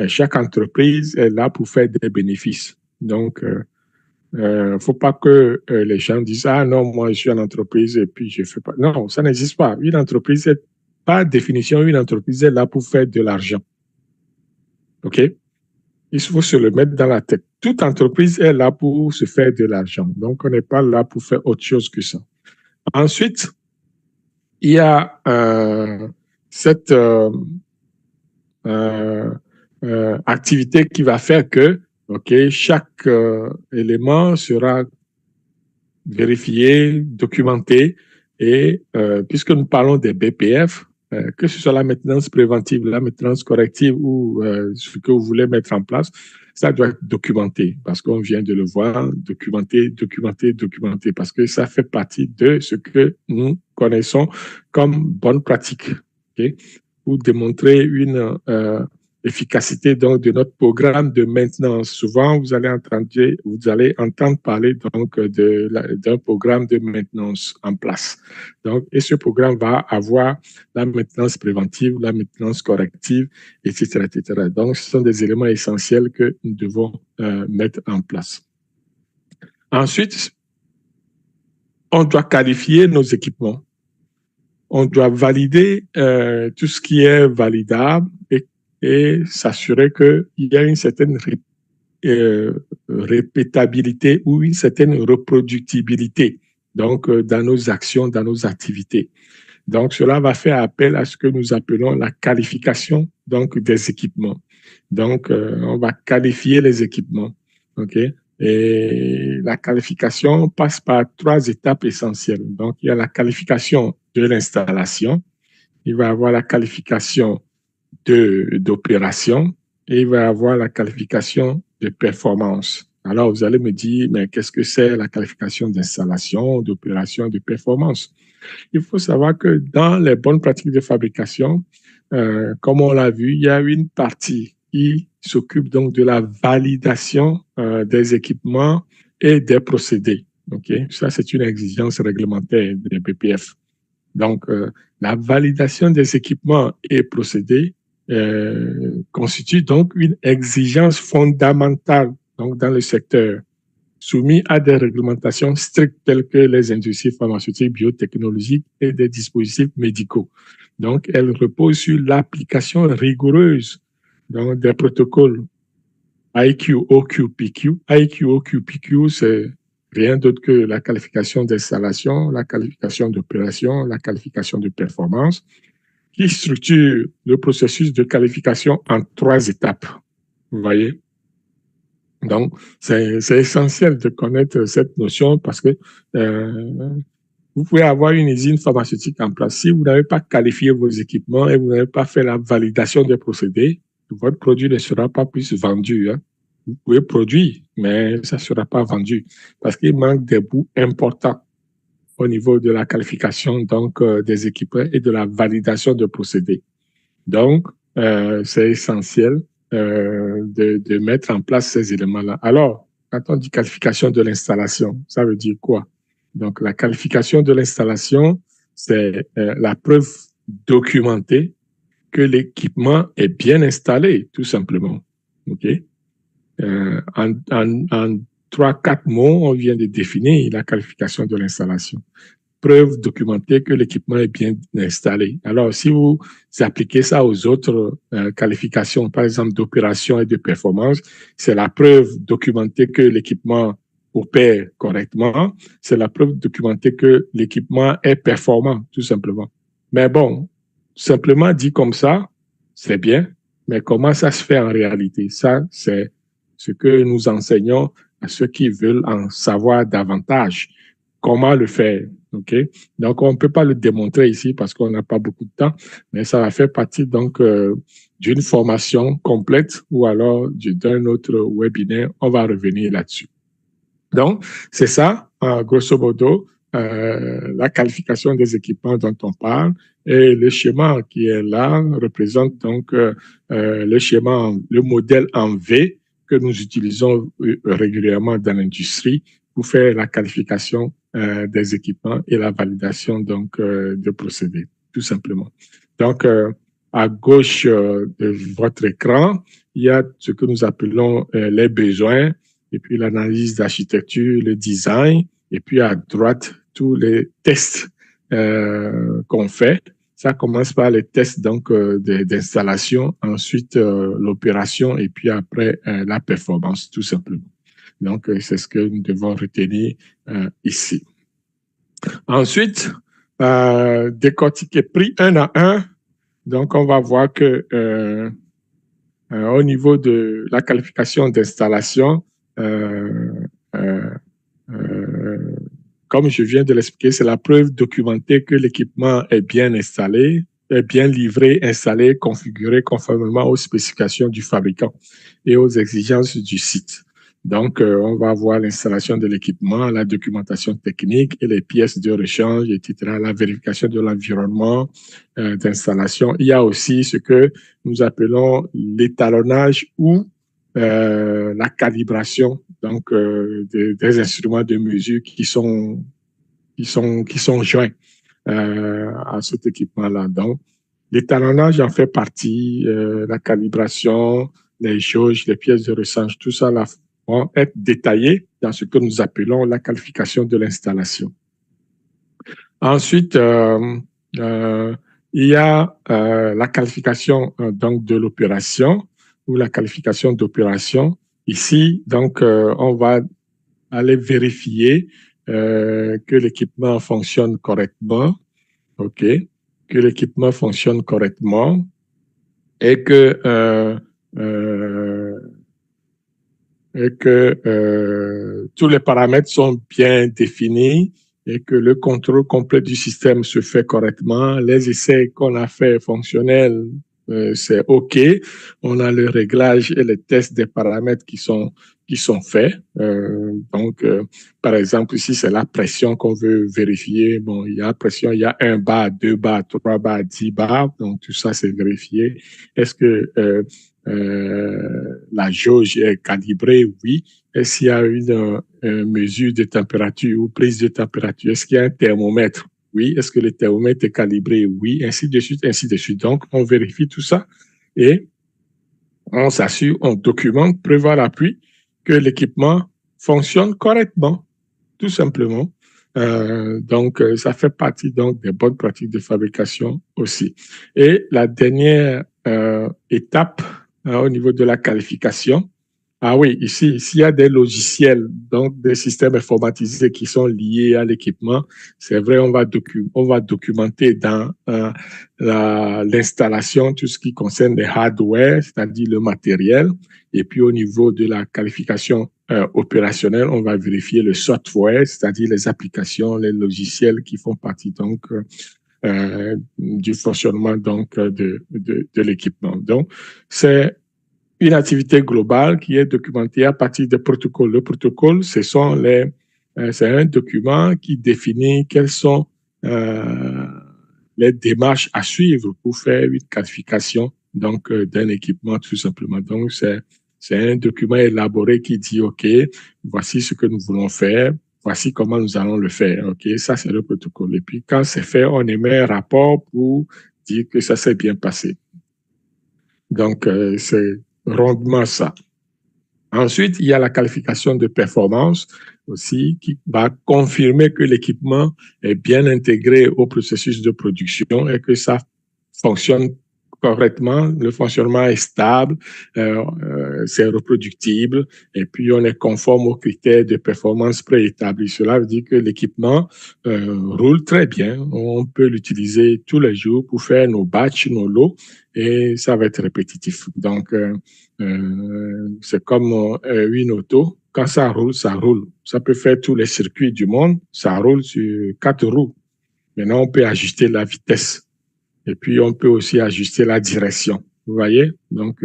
Chaque entreprise est là pour faire des bénéfices. Donc, faut pas que les gens disent « Ah non, moi, je suis une entreprise et puis je fais pas. » Non, ça n'existe pas. Une entreprise, par définition, une entreprise est là pour faire de l'argent. OK? Il faut se le mettre dans la tête. Toute entreprise est là pour se faire de l'argent. Donc, on n'est pas là pour faire autre chose que ça. Ensuite, il y a cette activité qui va faire que, OK, chaque élément sera vérifié, documenté et puisque nous parlons des BPF, que ce soit la maintenance préventive, la maintenance corrective ou ce que vous voulez mettre en place, ça doit être documenté parce qu'on vient de le voir, documenter, parce que ça fait partie de ce que nous connaissons comme bonne pratique. Okay? Pour démontrer une efficacité donc, de notre programme de maintenance. Souvent, vous allez entendre parler donc d'un programme de maintenance en place. Donc, et ce programme va avoir la maintenance préventive, la maintenance corrective, etc., etc. Donc, ce sont des éléments essentiels que nous devons mettre en place. Ensuite, on doit qualifier nos équipements. On doit valider tout ce qui est validable et s'assurer qu'il y a une certaine répétabilité ou une certaine reproductibilité donc, dans nos actions, dans nos activités. Donc, cela va faire appel à ce que nous appelons la qualification donc, des équipements. Donc, on va qualifier les équipements. OK? Et la qualification passe par 3 étapes essentielles. Donc, il y a la qualification de l'installation, il va y avoir la qualification d'opération et il va y avoir la qualification de performance. Alors, vous allez me dire, mais qu'est-ce que c'est la qualification d'installation, d'opération, de performance? Il faut savoir que dans les bonnes pratiques de fabrication, comme on l'a vu, il y a une partie qui s'occupe donc de la validation des équipements et des procédés. Okay? Ça, c'est une exigence réglementaire des BPF. Donc, la validation des équipements et procédés constitue donc une exigence fondamentale donc, dans le secteur, soumis à des réglementations strictes telles que les industries pharmaceutiques, biotechnologiques et des dispositifs médicaux. Donc, elle repose sur l'application rigoureuse donc, des protocoles IQ, OQ, PQ. IQ, OQ, PQ, c'est rien d'autre que la qualification d'installation, la qualification d'opération, la qualification de performance, qui structure le processus de qualification en 3 étapes. Vous voyez? Donc, c'est essentiel de connaître cette notion parce que vous pouvez avoir une usine pharmaceutique en place. Si vous n'avez pas qualifié vos équipements et vous n'avez pas fait la validation des procédés, votre produit ne sera pas plus vendu. Hein. Vous pouvez produire, mais ça ne sera pas vendu parce qu'il manque des bouts importants au niveau de la qualification donc, des équipements et de la validation de procédés. Donc, c'est essentiel de mettre en place ces éléments-là. Alors, quand on dit qualification de l'installation, ça veut dire quoi? Donc, la qualification de l'installation, c'est la preuve documentée que l'équipement est bien installé, tout simplement. OK? En 3-4 mots, on vient de définir la qualification de l'installation. Preuve documentée que l'équipement est bien installé. Alors, si vous appliquez ça aux autres qualifications, par exemple d'opération et de performance, c'est la preuve documentée que l'équipement opère correctement, c'est la preuve documentée que l'équipement est performant, tout simplement. Mais bon, simplement dit comme ça, c'est bien, mais comment ça se fait en réalité? Ça, c'est ce que nous enseignons à ceux qui veulent en savoir davantage. Comment le faire? OK? Donc, on ne peut pas le démontrer ici parce qu'on n'a pas beaucoup de temps, mais ça va faire partie donc d'une formation complète ou alors d'un autre webinaire. On va revenir là-dessus. Donc, c'est ça, grosso modo, la qualification des équipements dont on parle. Et le schéma qui est là représente donc le schéma, le modèle en V que nous utilisons régulièrement dans l'industrie pour faire la qualification des équipements et la validation donc de procédés, tout simplement. Donc, à gauche de votre écran, il y a ce que nous appelons les besoins, et puis l'analyse d'architecture, le design, et puis à droite, tous les tests qu'on fait. Ça commence par les tests donc d'installation, ensuite l'opération, et puis après la performance, tout simplement. Donc, c'est ce que nous devons retenir ici. Ensuite, décortiquer prix 1 à 1. Donc, on va voir que au niveau de la qualification d'installation, comme je viens de l'expliquer, c'est la preuve documentée que l'équipement est bien installé. est bien livré, installé, configuré conformément aux spécifications du fabricant et aux exigences du site. Donc, on va voir l'installation de l'équipement, la documentation technique et les pièces de rechange, etc., la vérification de l'environnement d'installation. Il y a aussi ce que nous appelons l'étalonnage ou la calibration donc, des instruments de mesure qui sont joints à cet équipement-là. Donc, l'étalonnage en fait partie, la calibration, les jauges, les pièces de rechange, tout ça là, vont être détaillés dans ce que nous appelons la qualification de l'installation. Ensuite, il y a la qualification donc de l'opération ou la qualification d'opération. Ici, donc, on va aller vérifier que l'équipement fonctionne correctement, ok, que l'équipement fonctionne correctement et que tous les paramètres sont bien définis et que le contrôle complet du système se fait correctement. Les essais qu'on a fait fonctionnels, c'est OK. On a le réglage et les tests des paramètres qui sont faits. Donc, par exemple, ici, c'est la pression qu'on veut vérifier. Bon, il y a pression, il y a 1 bar, 2 bars, 3 bars, 10 bars. Donc, tout ça, c'est vérifié. Est-ce que la jauge est calibrée? Oui. Est-ce qu'il y a une mesure de température ou prise de température? Est-ce qu'il y a un thermomètre? Oui. Est-ce que le thermomètre est calibré? Oui. Ainsi de suite, ainsi de suite. Donc, on vérifie tout ça et on s'assure, on documente, preuve à l'appui que l'équipement fonctionne correctement, tout simplement. Donc, ça fait partie donc des bonnes pratiques de fabrication aussi. Et la dernière étape au niveau de la qualification. Ah oui, ici, s'il y a des logiciels, donc des systèmes informatisés qui sont liés à l'équipement, c'est vrai, on va documenter dans l'installation tout ce qui concerne les hardware, c'est-à-dire le matériel. Et puis au niveau de la qualification opérationnelle, on va vérifier le software, c'est-à-dire les applications, les logiciels qui font partie donc du fonctionnement donc de l'équipement. Donc, c'est une activité globale qui est documentée à partir des protocoles. Le protocole, c'est un document qui définit quelles sont les démarches à suivre pour faire une qualification donc d'un équipement tout simplement. Donc c'est un document élaboré qui dit OK, voici ce que nous voulons faire, voici comment nous allons le faire. OK, ça c'est le protocole. Et puis quand c'est fait, on émet un rapport pour dire que ça s'est bien passé. Donc c'est rondement ça. Ensuite, il y a la qualification de performance aussi qui va confirmer que l'équipement est bien intégré au processus de production et que ça fonctionne correctement, le fonctionnement est stable, c'est reproductible et puis on est conforme aux critères de performance préétablis. Cela veut dire que l'équipement roule très bien. On peut l'utiliser tous les jours pour faire nos batchs, nos lots et ça va être répétitif. Donc, c'est comme une auto. Quand ça roule, ça roule. Ça peut faire tous les circuits du monde. Ça roule sur 4 roues. Maintenant, on peut ajuster la vitesse. Et puis, on peut aussi ajuster la direction. Vous voyez? Donc,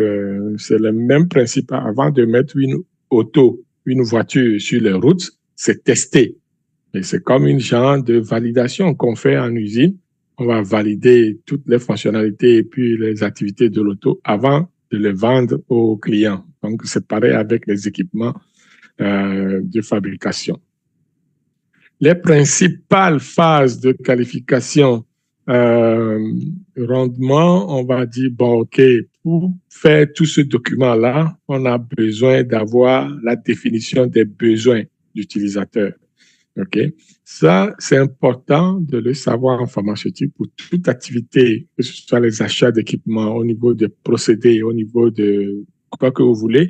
c'est le même principe. Avant de mettre une voiture sur les routes, c'est tester. Et c'est comme une genre de validation qu'on fait en usine. On va valider toutes les fonctionnalités et puis les activités de l'auto avant de les vendre aux clients. Donc, c'est pareil avec les équipements de fabrication. Les principales phases de qualification rendement, on va dire, bon, OK, pour faire tout ce document-là, on a besoin d'avoir la définition des besoins d'utilisateur. OK? Ça, c'est important de le savoir en pharmaceutique pour toute activité, que ce soit les achats d'équipements, au niveau des procédés, au niveau de quoi que vous voulez,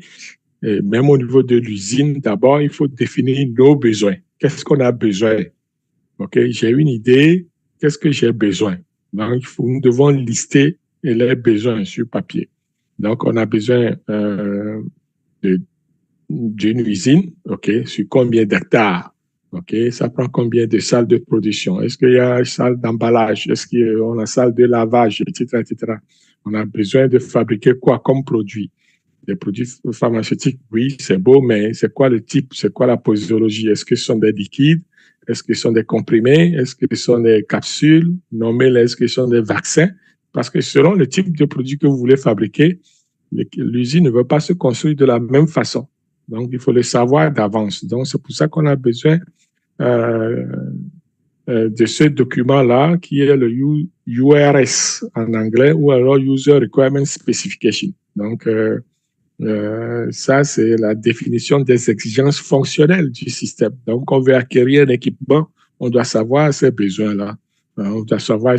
et même au niveau de l'usine. D'abord, il faut définir nos besoins. Qu'est-ce qu'on a besoin? OK? J'ai une idée. Qu'est-ce que j'ai besoin? Donc, nous devons lister les besoins sur papier. Donc, on a besoin d'une usine, OK? Sur combien d'hectares? OK, ça prend combien de salles de production? Est-ce qu'il y a une salle d'emballage? Est-ce qu'on a une salle de lavage, etc., etc. On a besoin de fabriquer quoi comme produit? Des produits pharmaceutiques, oui, c'est beau, mais c'est quoi le type? C'est quoi la posologie? Est-ce que ce sont des liquides? Est-ce que ce sont des comprimés? Est-ce que ce sont des capsules? Nommez-les, est-ce que ce sont des vaccins? Parce que selon le type de produit que vous voulez fabriquer, l'usine ne veut pas se construire de la même façon. Donc, il faut le savoir d'avance. Donc, c'est pour ça qu'on a besoin euh, de ce document-là qui est le URS en anglais ou alors User Requirement Specification. Donc, ça, c'est la définition des exigences fonctionnelles du système. Donc, on veut acquérir un équipement, on doit savoir ces besoins-là. On doit savoir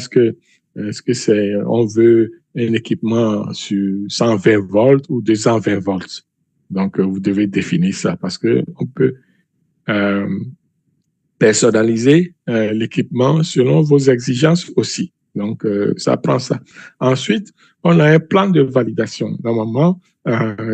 on veut un équipement sur 120 volts ou 220 volts. Donc, vous devez définir ça parce que on peut personnaliser l'équipement selon vos exigences aussi. Donc, ça prend ça. Ensuite, on a un plan de validation. Normalement,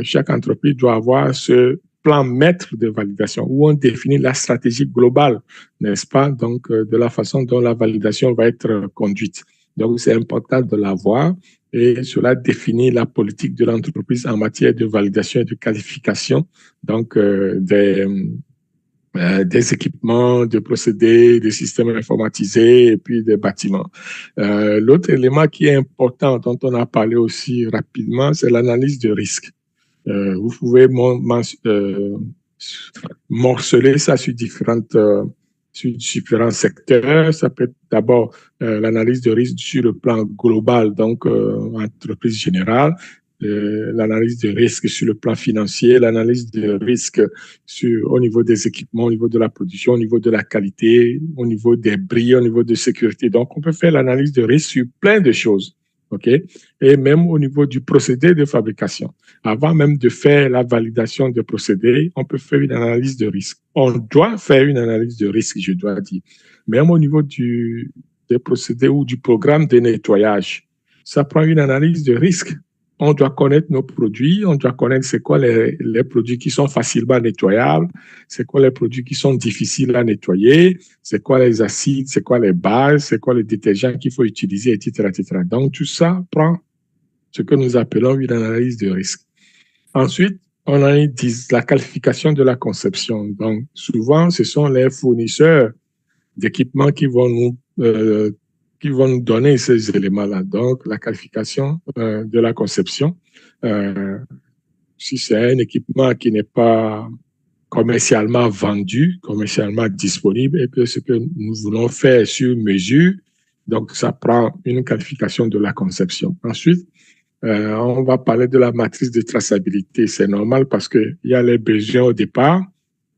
chaque entreprise doit avoir ce plan maître de validation où on définit la stratégie globale, n'est-ce pas? Donc, de la façon dont la validation va être conduite. Donc, c'est important de l'avoir et cela définit la politique de l'entreprise en matière de validation et de qualification, donc des équipements, des procédés, des systèmes informatisés et puis des bâtiments. L'autre élément qui est important, dont on a parlé aussi rapidement, c'est l'analyse de risque. Vous pouvez morceler ça sur différents secteurs. Ça peut être d'abord l'analyse de risque sur le plan global, donc entreprise générale, l'analyse de risque sur le plan financier, l'analyse de risque au niveau des équipements, au niveau de la production, au niveau de la qualité, au niveau des bris, au niveau de sécurité. Donc, on peut faire l'analyse de risque sur plein de choses. OK? Et même au niveau du procédé de fabrication. Avant même de faire la validation des procédés, on peut faire une analyse de risque. On doit faire une analyse de risque, je dois dire. Même au niveau des procédés ou du programme de nettoyage, ça prend une analyse de risque. On doit connaître nos produits, on doit connaître c'est quoi les produits qui sont facilement nettoyables, c'est quoi les produits qui sont difficiles à nettoyer, c'est quoi les acides, c'est quoi les bases, c'est quoi les détergents qu'il faut utiliser, etc., etc. Donc, tout ça prend ce que nous appelons une analyse de risque. Ensuite, on a la qualification de la conception. Donc, souvent, ce sont les fournisseurs d'équipements qui vont nous donner ces éléments-là. Donc, la qualification de la conception. Si c'est un équipement qui n'est pas commercialement vendu, commercialement disponible, et que ce que nous voulons faire sur mesure, donc ça prend une qualification de la conception. Ensuite, on va parler de la matrice de traçabilité. C'est normal parce qu'il y a les besoins au départ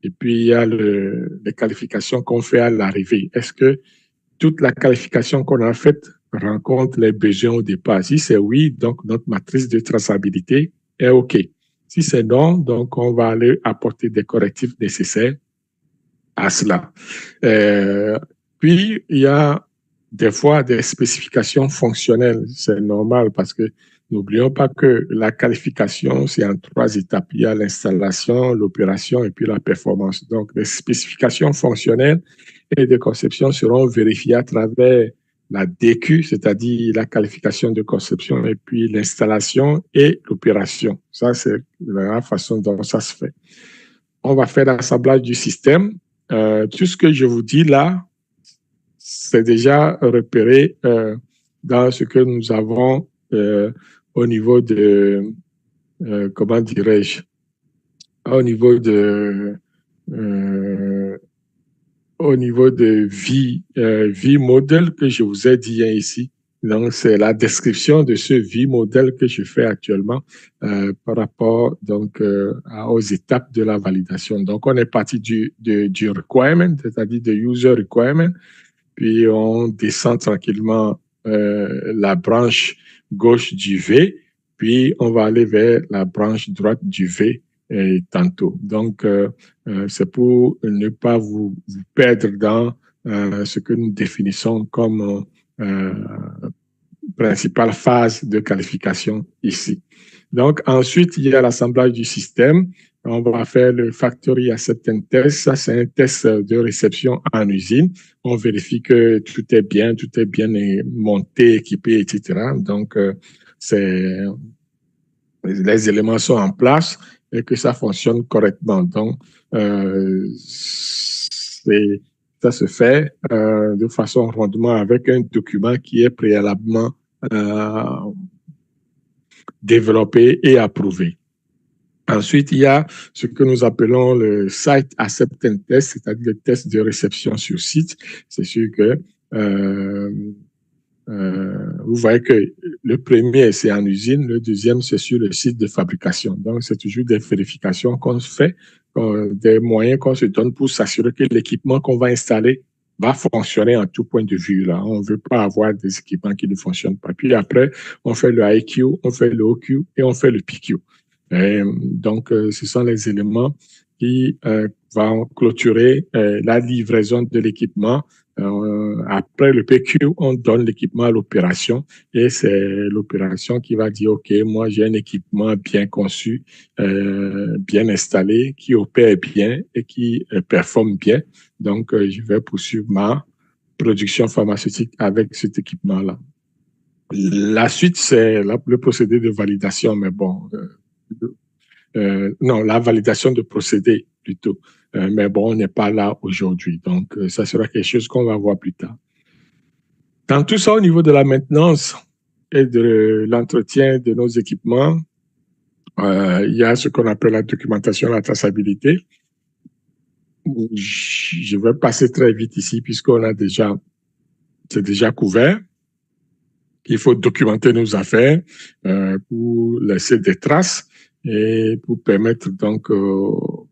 et puis il y a les qualifications qu'on fait à l'arrivée. Est-ce que toute la qualification qu'on a faite rencontre les besoins au départ? Si c'est oui, donc notre matrice de traçabilité est OK. Si c'est non, donc on va aller apporter des correctifs nécessaires à cela. Puis, il y a des fois des spécifications fonctionnelles. C'est normal parce que n'oublions pas que la qualification, c'est en 3 étapes. Il y a l'installation, l'opération et puis la performance. Donc, les spécifications fonctionnelles et de conception seront vérifiées à travers la DQ, c'est-à-dire la qualification de conception, et puis l'installation et l'opération. Ça, c'est la façon dont ça se fait. On va faire l'assemblage du système. Tout ce que je vous dis là, c'est déjà repéré dans ce que nous avons au niveau de, comment dirais-je, au niveau de vie modèle que je vous ai dit ici. Donc, c'est la description de ce vie modèle que je fais actuellement par rapport donc aux étapes de la validation. Donc, on est parti du requirement, c'est-à-dire de user requirement, puis on descend tranquillement la branche gauche du V, puis on va aller vers la branche droite du V tantôt. Donc, c'est pour ne pas vous perdre dans ce que nous définissons comme principale phase de qualification ici. Donc, ensuite, il y a l'assemblage du système. On va faire le Factory Acceptance Test. Ça, c'est un test de réception en usine. On vérifie que tout est bien monté, équipé, etc. Donc, les éléments sont en place et que ça fonctionne correctement. Donc, ça se fait de façon rondement avec un document qui est préalablement développé et approuvé. Ensuite, il y a ce que nous appelons le Site Acceptance Test, c'est-à-dire le test de réception sur site. C'est sûr que vous voyez que le premier, c'est en usine, le deuxième, c'est sur le site de fabrication. Donc, c'est toujours des vérifications qu'on fait, des moyens qu'on se donne pour s'assurer que l'équipement qu'on va installer va fonctionner en tout point de vue. Là. On ne veut pas avoir des équipements qui ne fonctionnent pas. Puis après, on fait le IQ, on fait le OQ et on fait le PQ. Donc, ce sont les éléments qui vont clôturer la livraison de l'équipement. Après le PQ, on donne l'équipement à l'opération et c'est l'opération qui va dire, OK, moi j'ai un équipement bien conçu, bien installé, qui opère bien et qui performe bien. Donc, je vais poursuivre ma production pharmaceutique avec cet équipement-là. La suite, c'est le procédé de validation, mais bon, non, la validation de procédé plutôt. Mais bon, on n'est pas là aujourd'hui. Donc, ça sera quelque chose qu'on va voir plus tard. Dans tout ça, au niveau de la maintenance et de l'entretien de nos équipements, il y a ce qu'on appelle la documentation, la traçabilité. Je vais passer très vite ici puisqu'on a déjà, c'est déjà couvert. Il faut documenter nos affaires pour laisser des traces et pour permettre donc aux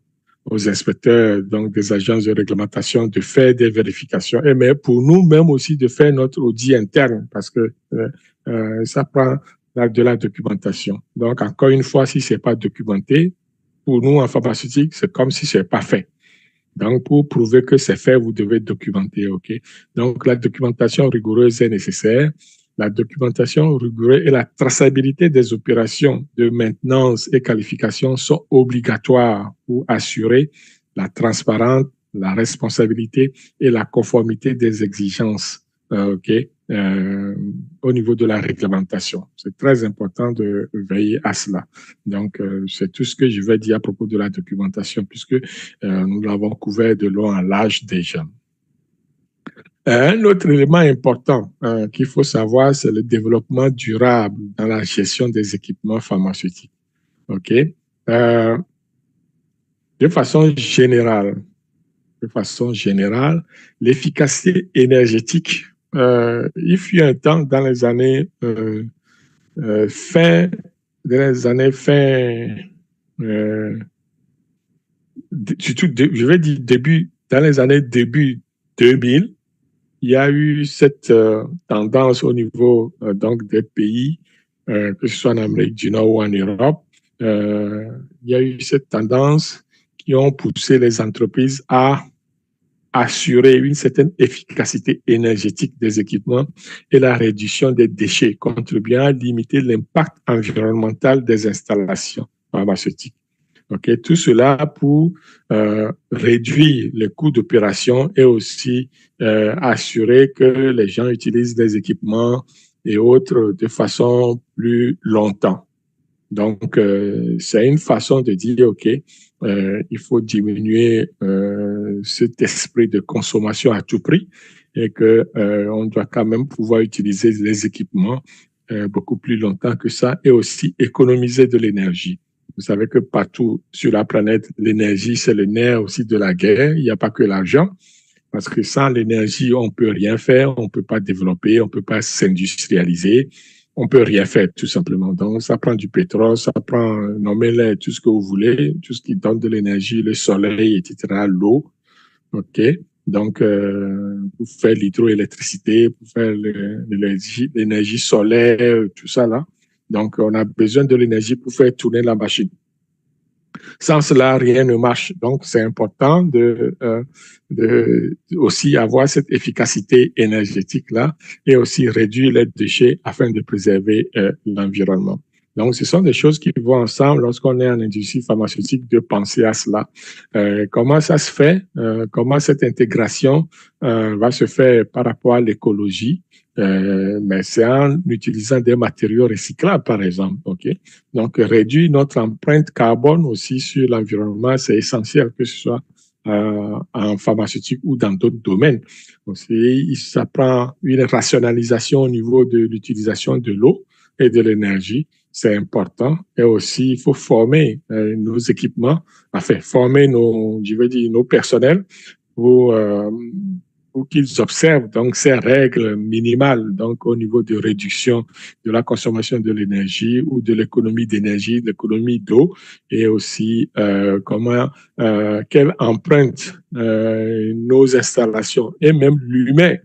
inspecteurs, donc des agences de réglementation, de faire des vérifications, et mais pour nous-mêmes aussi de faire notre audit interne, parce que ça prend de la documentation. Donc, encore une fois, si c'est pas documenté, pour nous en pharmaceutique, c'est comme si c'est pas fait. Donc, pour prouver que c'est fait, vous devez documenter, OK? Donc, la documentation rigoureuse est nécessaire. La documentation rigoureuse et la traçabilité des opérations de maintenance et qualification sont obligatoires pour assurer la transparence, la responsabilité et la conformité des exigences au niveau de la réglementation. C'est très important de veiller à cela. Donc, c'est tout ce que je vais dire à propos de la documentation, puisque nous l'avons couvert de long en large déjà. Un autre élément important qu'il faut savoir, c'est le développement durable dans la gestion des équipements pharmaceutiques. OK? De façon générale, l'efficacité énergétique, il fut un temps dans les années surtout, je vais dire dans les années début 2000, il y a eu cette tendance au niveau donc des pays, que ce soit en Amérique du Nord ou en Europe, il y a eu cette tendance qui ont poussé les entreprises à assurer une certaine efficacité énergétique des équipements et la réduction des déchets, contribuant à limiter l'impact environnemental des installations pharmaceutiques. Okay, tout cela pour réduire les coûts d'opération et aussi assurer que les gens utilisent des équipements et autres de façon plus longtemps. Donc, c'est une façon de dire, OK, il faut diminuer cet esprit de consommation à tout prix et que on doit quand même pouvoir utiliser les équipements beaucoup plus longtemps que ça et aussi économiser de l'énergie. Vous savez que partout sur la planète, l'énergie, c'est le nerf aussi de la guerre. Il n'y a pas que l'argent. Parce que sans l'énergie, on ne peut rien faire, on ne peut pas développer, on ne peut pas s'industrialiser, on ne peut rien faire tout simplement. Donc, ça prend du pétrole, ça prend, nommez-le tout ce que vous voulez, tout ce qui donne de l'énergie, le soleil, etc., l'eau. OK? Donc, pour faire l'hydroélectricité, pour faire l'énergie solaire, tout ça là. Donc, on a besoin de l'énergie pour faire tourner la machine. Sans cela, rien ne marche. Donc, c'est important de aussi avoir cette efficacité énergétique-là et aussi réduire les déchets afin de préserver l'environnement. Donc, ce sont des choses qui vont ensemble lorsqu'on est en industrie pharmaceutique de penser à cela. Comment ça se fait? Comment cette intégration va se faire par rapport à l'écologie? Mais c'est en utilisant des matériaux recyclables, par exemple. Okay? Donc, réduire notre empreinte carbone aussi sur l'environnement, c'est essentiel, que ce soit en pharmaceutique ou dans d'autres domaines. Donc, ça prend une rationalisation au niveau de l'utilisation de l'eau et de l'énergie. C'est important. Et aussi, il faut former nos équipements, enfin, former nos personnels pour, pour qu'ils observent donc ces règles minimales, donc au niveau de réduction de la consommation de l'énergie ou de l'économie d'énergie, de l'économie d'eau, et aussi quelle empreinte nos installations et même l'humain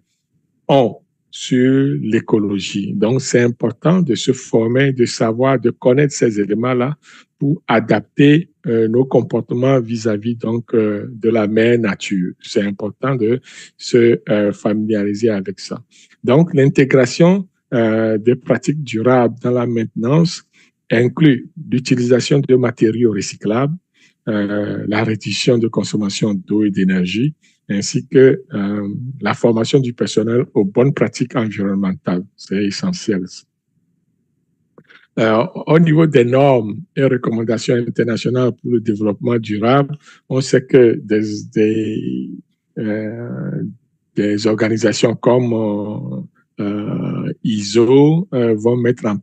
ont sur l'écologie. Donc, c'est important de se former, de savoir, de connaître ces éléments-là pour adapter nos comportements vis-à-vis donc de la mère nature. C'est important de se familiariser avec ça. Donc, l'intégration des pratiques durables dans la maintenance inclut l'utilisation de matériaux recyclables, la réduction de consommation d'eau et d'énergie, ainsi que la formation du personnel aux bonnes pratiques environnementales. C'est essentiel. Au niveau des normes et recommandations internationales pour le développement durable, on sait que des organisations comme ISO vont mettre en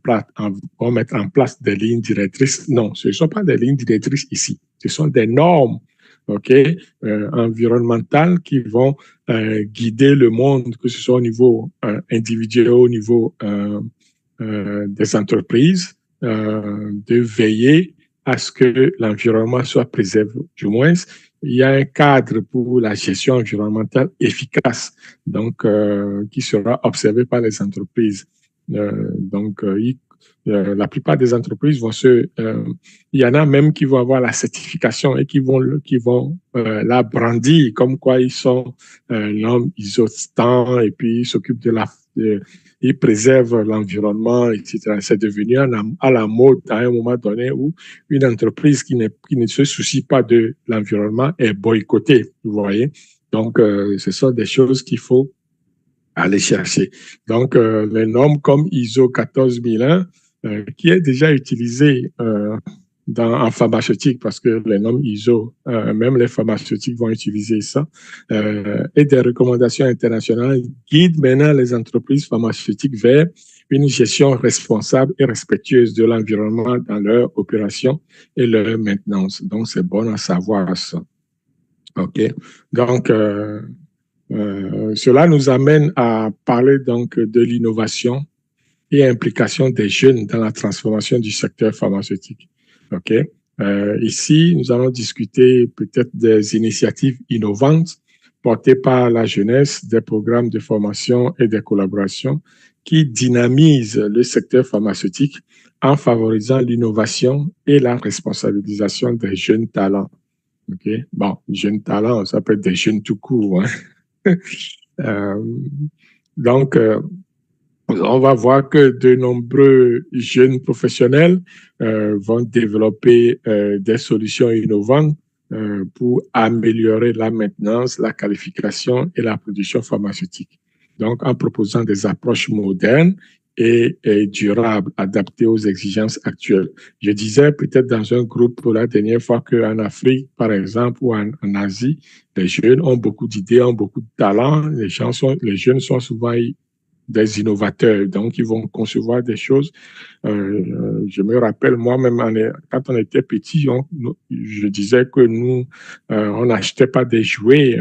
place des lignes directrices. Non, ce ne sont pas des lignes directrices ici. Ce sont des normes environnementales qui vont guider le monde, que ce soit au niveau individuel ou au niveau des entreprises, de veiller à ce que l'environnement soit préservé. Du moins, il y a un cadre pour la gestion environnementale efficace, donc qui sera observé par les entreprises. La plupart des entreprises vont il y en a même qui vont avoir la certification et qui vont la brandir comme quoi ils sont l'homme ISO STAN et puis ils s'occupent ils préservent l'environnement, etc. C'est devenu à la mode à un moment donné où une entreprise qui ne se soucie pas de l'environnement est boycottée, vous voyez. Donc, ce sont des choses qu'il faut aller chercher. Donc, les normes comme ISO 14001, qui est déjà utilisé en pharmaceutique, parce que les normes ISO, même les pharmaceutiques vont utiliser ça, et des recommandations internationales guident maintenant les entreprises pharmaceutiques vers une gestion responsable et respectueuse de l'environnement dans leur opération et leur maintenance. Donc, c'est bon à savoir ça. OK. Donc, cela nous amène à parler donc de l'innovation et implication des jeunes dans la transformation du secteur pharmaceutique. OK. Ici, nous allons discuter peut-être des initiatives innovantes portées par la jeunesse, des programmes de formation et des collaborations qui dynamisent le secteur pharmaceutique en favorisant l'innovation et la responsabilisation des jeunes talents. OK. Bon, jeunes talents, ça peut être des jeunes tout court, hein. Donc, on va voir que de nombreux jeunes professionnels vont développer des solutions innovantes pour améliorer la maintenance, la qualification et la production pharmaceutique. Donc, en proposant des approches modernes et durables, adaptées aux exigences actuelles. Je disais peut-être dans un groupe la dernière fois qu'en Afrique, par exemple, ou en Asie, les jeunes ont beaucoup d'idées, ont beaucoup de talents. Les jeunes sont souvent des innovateurs, donc ils vont concevoir des choses. Je me rappelle moi-même, quand on était petit, je disais que nous, on n'achetait pas des jouets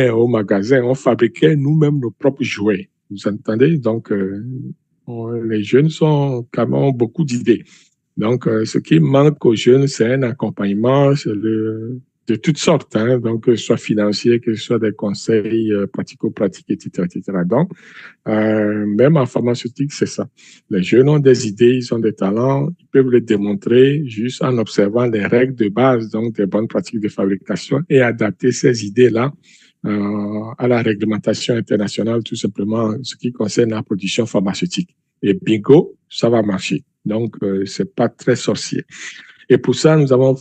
au magasin, on fabriquait nous-mêmes nos propres jouets. Vous entendez? Donc, les jeunes ont beaucoup d'idées. Donc, ce qui manque aux jeunes, c'est un accompagnement de toutes sortes, hein, donc que ce soit financier, que ce soit des conseils pratico-pratiques, etc., etc. Donc, même en pharmaceutique, c'est ça. Les jeunes ont des idées, ils ont des talents, ils peuvent les démontrer juste en observant les règles de base, donc des bonnes pratiques de fabrication et adapter ces idées-là à la réglementation internationale, tout simplement, ce qui concerne la production pharmaceutique. et bingo, ça va marcher. Donc, c'est pas très sorcier. Et pour ça, nous avons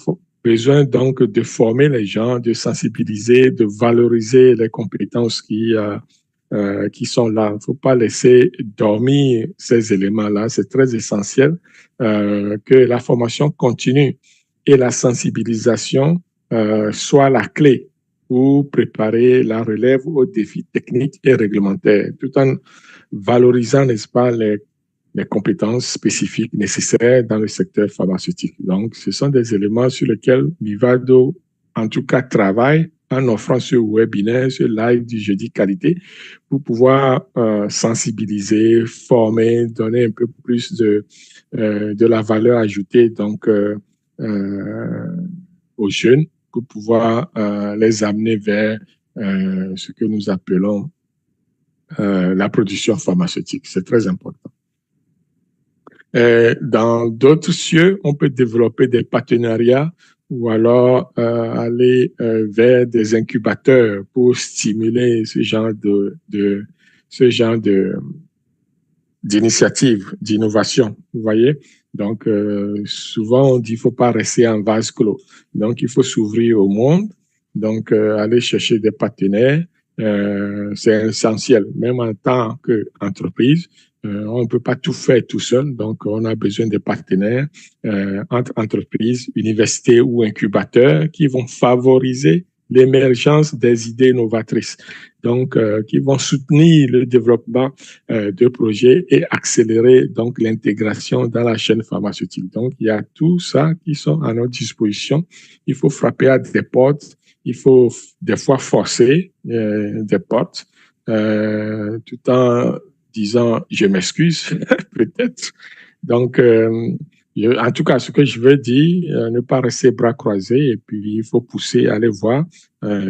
besoin donc de former les gens, de sensibiliser, de valoriser les compétences qui sont là. Il ne faut pas laisser dormir ces éléments-là. C'est très essentiel que la formation continue et la sensibilisation soit la clé pour préparer la relève aux défis techniques et réglementaires, tout en valorisant, n'est-ce pas, les compétences spécifiques nécessaires dans le secteur pharmaceutique. Donc, ce sont des éléments sur lesquels Vivado, en tout cas, travaille en offrant ce webinaire, ce live du jeudi qualité, pour pouvoir sensibiliser, former, donner un peu plus de la valeur ajoutée donc, aux jeunes pour pouvoir les amener vers ce que nous appelons la production pharmaceutique. C'est très important. Dans d'autres cieux, on peut développer des partenariats ou alors aller vers des incubateurs pour stimuler ce genre d'initiative, d'innovation. Vous voyez? Donc, souvent, on dit qu'il ne faut pas rester en vase clos. Donc, il faut s'ouvrir au monde. Donc, aller chercher des partenaires, c'est essentiel. Même en tant qu'entreprise, on ne peut pas tout faire tout seul. Donc, on a besoin de partenaires entre entreprises, universités ou incubateurs qui vont favoriser l'émergence des idées novatrices. Donc, qui vont soutenir le développement de projets et accélérer donc l'intégration dans la chaîne pharmaceutique. Donc, il y a tout ça qui sont à notre disposition. Il faut frapper à des portes. Il faut des fois forcer des portes tout en disant je m'excuse peut-être. Donc, en tout cas, ce que je veux dire, ne pas rester bras croisés et puis il faut pousser, aller voir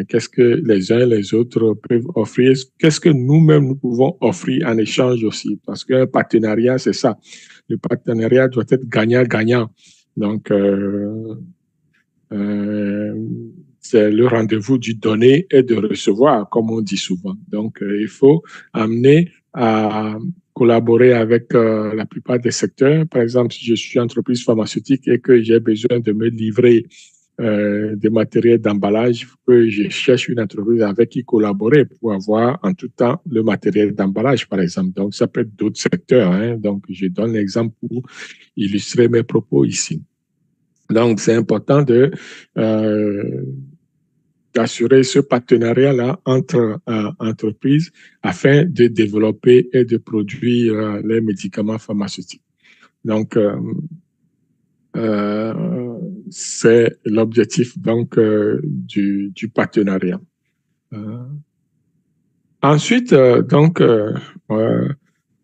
qu'est-ce que les uns et les autres peuvent offrir, qu'est-ce que nous-mêmes nous pouvons offrir en échange aussi, parce qu'un partenariat, c'est ça. Le partenariat doit être gagnant-gagnant. Donc, c'est le rendez-vous du donner et de recevoir, comme on dit souvent. Donc, il faut amener à collaborer avec la plupart des secteurs. Par exemple, si je suis entreprise pharmaceutique et que j'ai besoin de me livrer des matériels d'emballage, que je cherche une entreprise avec qui collaborer pour avoir en tout temps le matériel d'emballage, par exemple. Donc, ça peut être d'autres secteurs. Hein. Donc, je donne l'exemple pour illustrer mes propos ici. Donc, c'est important d'assurer ce partenariat-là entre entreprises afin de développer et de produire les médicaments pharmaceutiques. Donc, c'est l'objectif donc du partenariat. Ensuite, donc,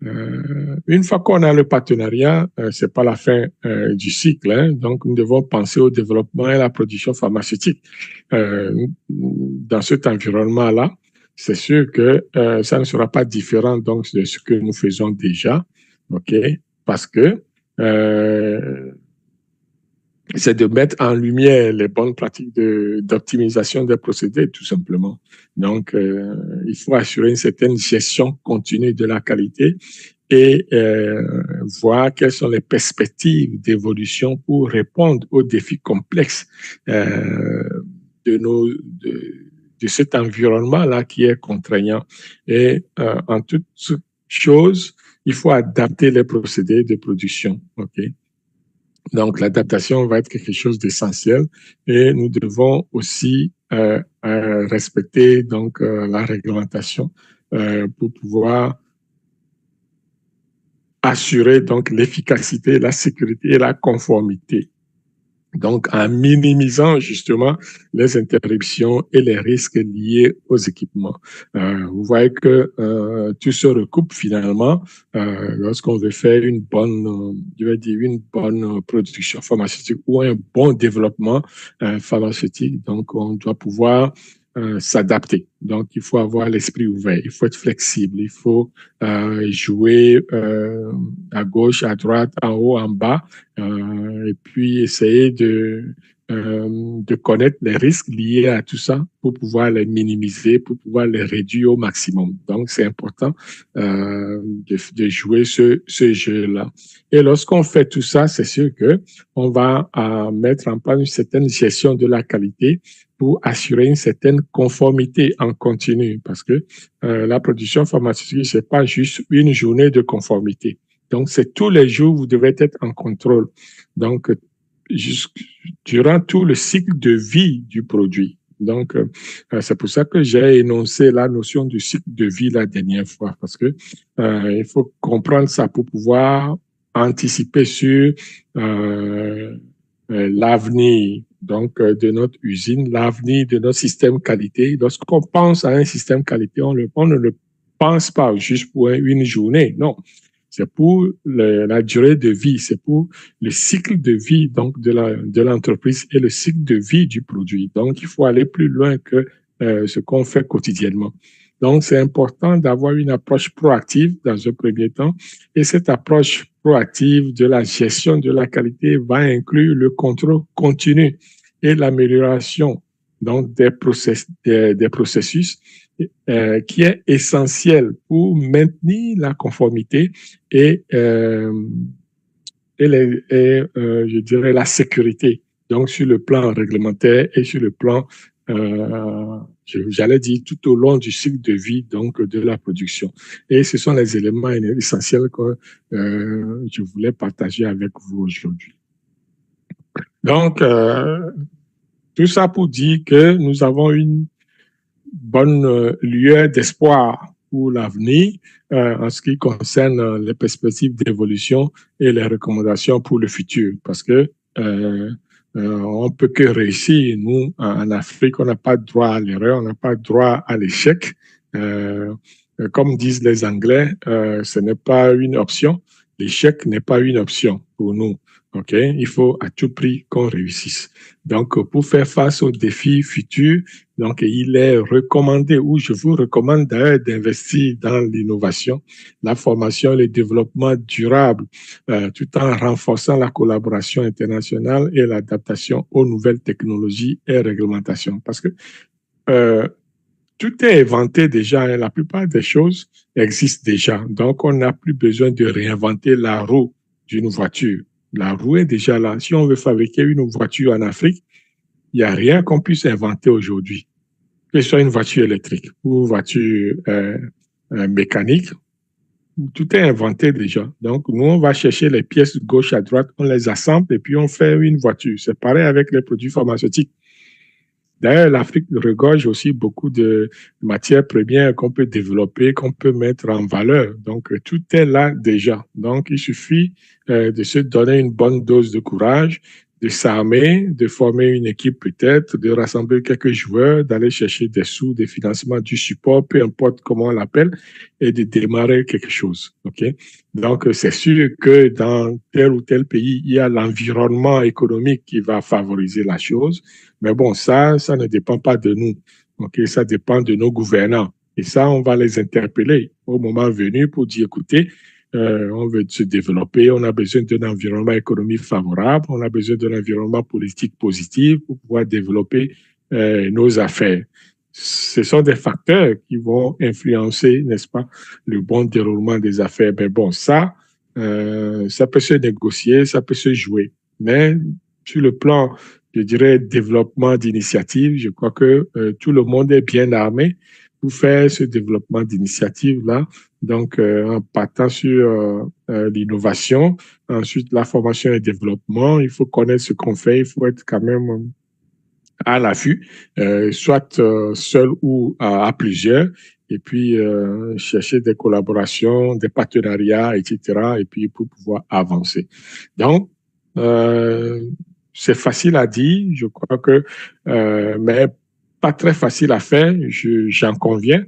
une fois qu'on a le partenariat, c'est pas la fin du cycle. Hein, donc, nous devons penser au développement et à la production pharmaceutique. Dans cet environnement-là, c'est sûr que ça ne sera pas différent donc de ce que nous faisons déjà, ok, parce que c'est de mettre en lumière les bonnes pratiques d'optimisation des procédés, tout simplement. Donc, il faut assurer une certaine gestion continue de la qualité et voir quelles sont les perspectives d'évolution pour répondre aux défis complexes de cet environnement-là qui est contraignant. Et en toute chose, il faut adapter les procédés de production. OK? Donc, l'adaptation va être quelque chose d'essentiel et nous devons aussi respecter donc la réglementation pour pouvoir assurer donc l'efficacité, la sécurité et la conformité. Donc, en minimisant justement les interruptions et les risques liés aux équipements. Vous voyez que tout se recoupe finalement lorsqu'on veut faire une bonne, je vais dire une bonne production pharmaceutique ou un bon développement pharmaceutique. Donc, on doit pouvoir s'adapter. Donc, il faut avoir l'esprit ouvert, il faut être flexible, il faut jouer à gauche, à droite, en haut, en bas, et puis essayer de connaître les risques liés à tout ça pour pouvoir les minimiser, pour pouvoir les réduire au maximum. Donc, c'est important de jouer ce jeu-là. Et lorsqu'on fait tout ça, c'est sûr que on va mettre en place une certaine gestion de la qualité pour assurer une certaine conformité en continu, parce que la production pharmaceutique, c'est pas juste une journée de conformité. Donc, c'est tous les jours, vous devez être en contrôle. Donc, durant tout le cycle de vie du produit. Donc, c'est pour ça que j'ai énoncé la notion du cycle de vie la dernière fois, parce que il faut comprendre ça pour pouvoir anticiper sur l'avenir de notre usine, l'avenir de notre système qualité. Lorsqu'on pense à un système qualité, on ne le pense pas juste pour une journée, non. C'est pour la durée de vie, c'est pour le cycle de vie donc de l'entreprise et le cycle de vie du produit. Donc, il faut aller plus loin que ce qu'on fait quotidiennement. Donc, c'est important d'avoir une approche proactive dans un premier temps. Et cette approche proactive de la gestion de la qualité va inclure le contrôle continu et l'amélioration donc des processus qui est essentiel pour maintenir la conformité et je dirais la sécurité, donc sur le plan réglementaire et sur le plan, j'allais dire, tout au long du cycle de vie donc de la production. Et ce sont les éléments essentiels que je voulais partager avec vous aujourd'hui. Donc, tout ça pour dire que nous avons une bonne lueur d'espoir pour l'avenir en ce qui concerne les perspectives d'évolution et les recommandations pour le futur. Parce que on peut que réussir. Nous, en Afrique, on n'a pas droit à l'erreur, on n'a pas droit à l'échec. Comme disent les Anglais, ce n'est pas une option. L'échec n'est pas une option pour nous. OK? Il faut à tout prix qu'on réussisse. Donc, pour faire face aux défis futurs, donc, il est recommandé, ou je vous recommande d'ailleurs d'investir dans l'innovation, la formation et le développement durable, tout en renforçant la collaboration internationale et l'adaptation aux nouvelles technologies et réglementations. Parce que tout est inventé déjà, hein, la plupart des choses existent déjà. Donc, on n'a plus besoin de réinventer la roue d'une voiture. La roue est déjà là. Si on veut fabriquer une voiture en Afrique, il n'y a rien qu'on puisse inventer aujourd'hui, que ce soit une voiture électrique ou une voiture mécanique. Tout est inventé déjà. Donc, nous, on va chercher les pièces de gauche à droite, on les assemble et puis on fait une voiture. C'est pareil avec les produits pharmaceutiques. D'ailleurs, l'Afrique regorge aussi beaucoup de matières premières qu'on peut développer, qu'on peut mettre en valeur. Donc, tout est là déjà. Donc, il suffit de se donner une bonne dose de courage, de s'armer, de former une équipe peut-être, de rassembler quelques joueurs, d'aller chercher des sous, des financements, du support, peu importe comment on l'appelle, et de démarrer quelque chose. OK? Donc, c'est sûr que dans tel ou tel pays, il y a l'environnement économique qui va favoriser la chose. Mais bon, ça ne dépend pas de nous. OK? Ça dépend de nos gouvernants. Et ça, on va les interpeller au moment venu pour dire, écoutez, on veut se développer, on a besoin d'un environnement économique favorable, on a besoin d'un environnement politique positif pour pouvoir développer nos affaires. Ce sont des facteurs qui vont influencer, n'est-ce pas, le bon déroulement des affaires. Mais bon, ça peut se négocier, ça peut se jouer. Mais sur le plan, je dirais, développement d'initiative, je crois que tout le monde est bien armé pour faire ce développement d'initiative-là. Donc, en partant sur l'innovation, ensuite la formation et le développement, il faut connaître ce qu'on fait, il faut être quand même à l'affût, soit seul ou à plusieurs, et puis chercher des collaborations, des partenariats, etc., et puis pour pouvoir avancer. Donc, c'est facile à dire, je crois que, mais pas très facile à faire, j'en conviens,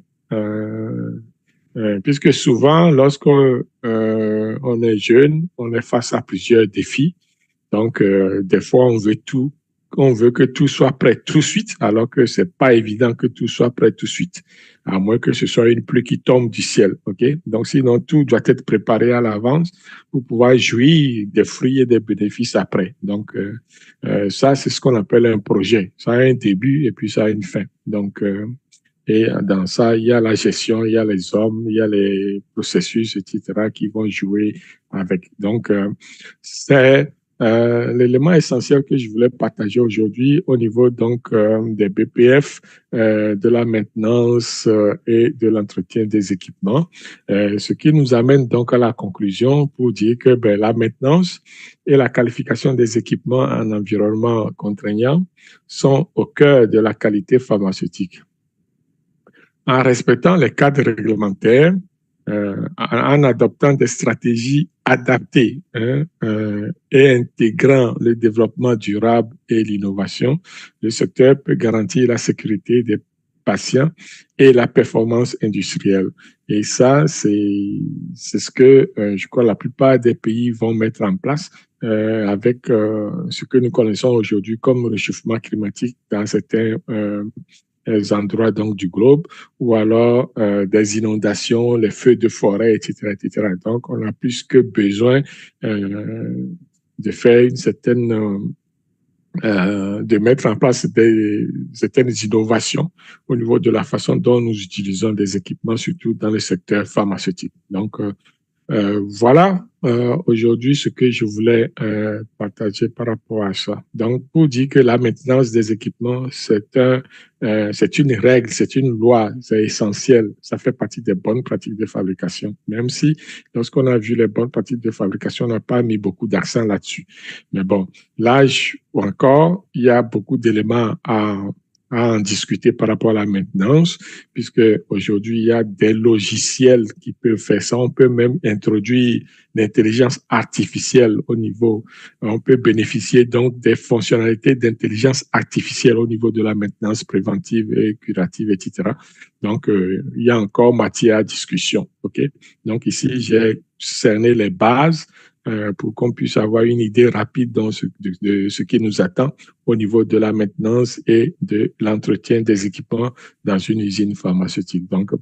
puisque souvent, lorsqu'on on est jeune, on est face à plusieurs défis. Donc, des fois, on veut que tout soit prêt tout de suite, alors que c'est pas évident que tout soit prêt tout de suite. à moins que ce soit une pluie qui tombe du ciel. Ok, donc sinon tout doit être préparé à l'avance pour pouvoir jouir des fruits et des bénéfices après. Donc ça, c'est ce qu'on appelle un projet. Ça a un début et puis ça a une fin. Donc et dans ça, il y a la gestion, il y a les hommes, il y a les processus, etc., qui vont jouer avec. Donc, c'est l'élément essentiel que je voulais partager aujourd'hui au niveau donc des BPF, de la maintenance et de l'entretien des équipements. Ce qui nous amène donc à la conclusion pour dire que la maintenance et la qualification des équipements en environnement contraignant sont au cœur de la qualité pharmaceutique. En respectant les cadres réglementaires, en adoptant des stratégies adaptées et intégrant le développement durable et l'innovation, le secteur peut garantir la sécurité des patients et la performance industrielle. Et ça, c'est ce que je crois la plupart des pays vont mettre en place avec ce que nous connaissons aujourd'hui comme réchauffement climatique dans certains endroits donc du globe, ou alors des inondations, les feux de forêt, etc., etc. Donc, on a plus que besoin de faire une certaine, de mettre en place certaines innovations au niveau de la façon dont nous utilisons des équipements, surtout dans le secteur pharmaceutique. Donc, voilà aujourd'hui ce que je voulais partager par rapport à ça. Donc, pour dire que la maintenance des équipements, c'est une règle, c'est une loi, c'est essentiel. Ça fait partie des bonnes pratiques de fabrication, même si lorsqu'on a vu les bonnes pratiques de fabrication, on n'a pas mis beaucoup d'accent là-dessus. Mais bon, là encore, il y a beaucoup d'éléments à en discuter par rapport à la maintenance, puisque aujourd'hui, il y a des logiciels qui peuvent faire ça. On peut même introduire l'intelligence artificielle au niveau, on peut bénéficier donc des fonctionnalités d'intelligence artificielle au niveau de la maintenance préventive et curative, etc. Donc, il y a encore matière à discussion. OK? Donc, ici, j'ai cerné les bases pour qu'on puisse avoir une idée rapide de ce qui nous attend au niveau de la maintenance et de l'entretien des équipements dans une usine pharmaceutique. Donc,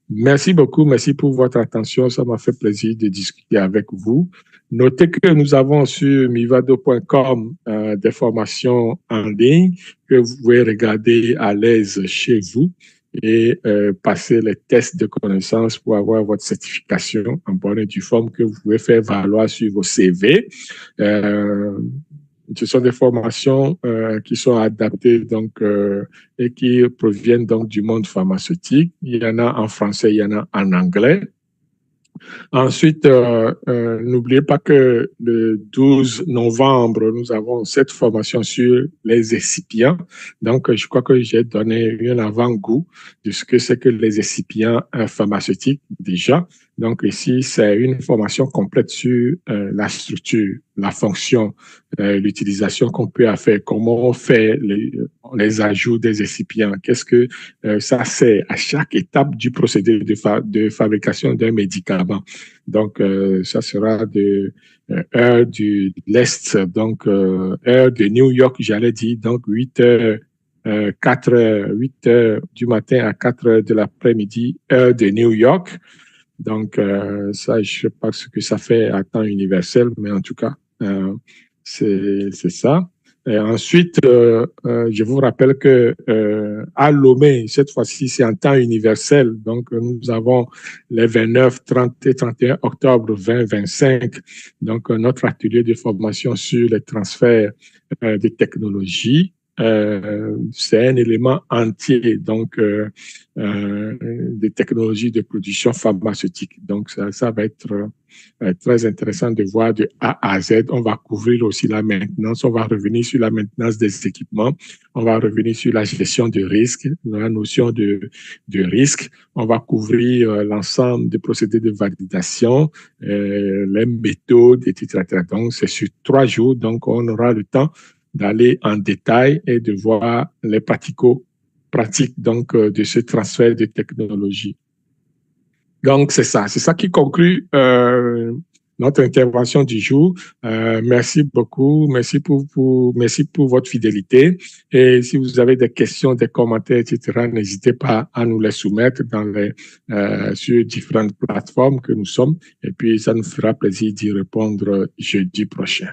merci beaucoup, merci pour votre attention. Ça m'a fait plaisir de discuter avec vous. Notez que nous avons sur mivado.com des formations en ligne que vous pouvez regarder à l'aise chez vous et passer les tests de connaissances pour avoir votre certification en bonne et due forme que vous pouvez faire valoir sur vos CV. Ce sont des formations qui sont adaptées donc et qui proviennent donc du monde pharmaceutique. Il y en a en français, il y en a en anglais. Ensuite, n'oubliez pas que le 12 novembre, nous avons cette formation sur les excipients. Donc, je crois que j'ai donné un avant-goût de ce que c'est que les excipients pharmaceutiques déjà. Donc, ici, c'est une formation complète sur la structure, la fonction, l'utilisation qu'on peut faire, comment on fait les ajouts des excipients, qu'est-ce que ça sert à chaque étape du procédé de fabrication d'un médicament. Donc, ça sera de heure de l'Est, donc heure de New York, j'allais dire, donc 8 heures. 4 heures, 8 heures du matin à 4 heures de l'après-midi, heure de New York. Donc, ça, je ne sais pas ce que ça fait à temps universel, mais en tout cas, c'est ça. Et ensuite, je vous rappelle que à Lomé, cette fois-ci, c'est en temps universel. Donc, nous avons les 29, 30 et 31 octobre 2025. Donc, notre atelier de formation sur les transferts de technologies. C'est un élément entier donc des technologies de production pharmaceutique. Donc ça va être très intéressant de voir de A à Z. On va couvrir aussi la maintenance, on va revenir sur la maintenance des équipements, on va revenir sur la gestion de risque, la notion de risque, on va couvrir l'ensemble des procédés de validation, les méthodes, etc. Donc c'est sur 3 jours, donc on aura le temps d'aller en détail et de voir les pratiques donc de ce transfert de technologie. Donc c'est ça qui conclut notre intervention du jour. Merci beaucoup. Merci pour votre fidélité. Et si vous avez des questions, des commentaires, etc., n'hésitez pas à nous les soumettre sur différentes plateformes que nous sommes. Et puis, ça nous fera plaisir d'y répondre jeudi prochain.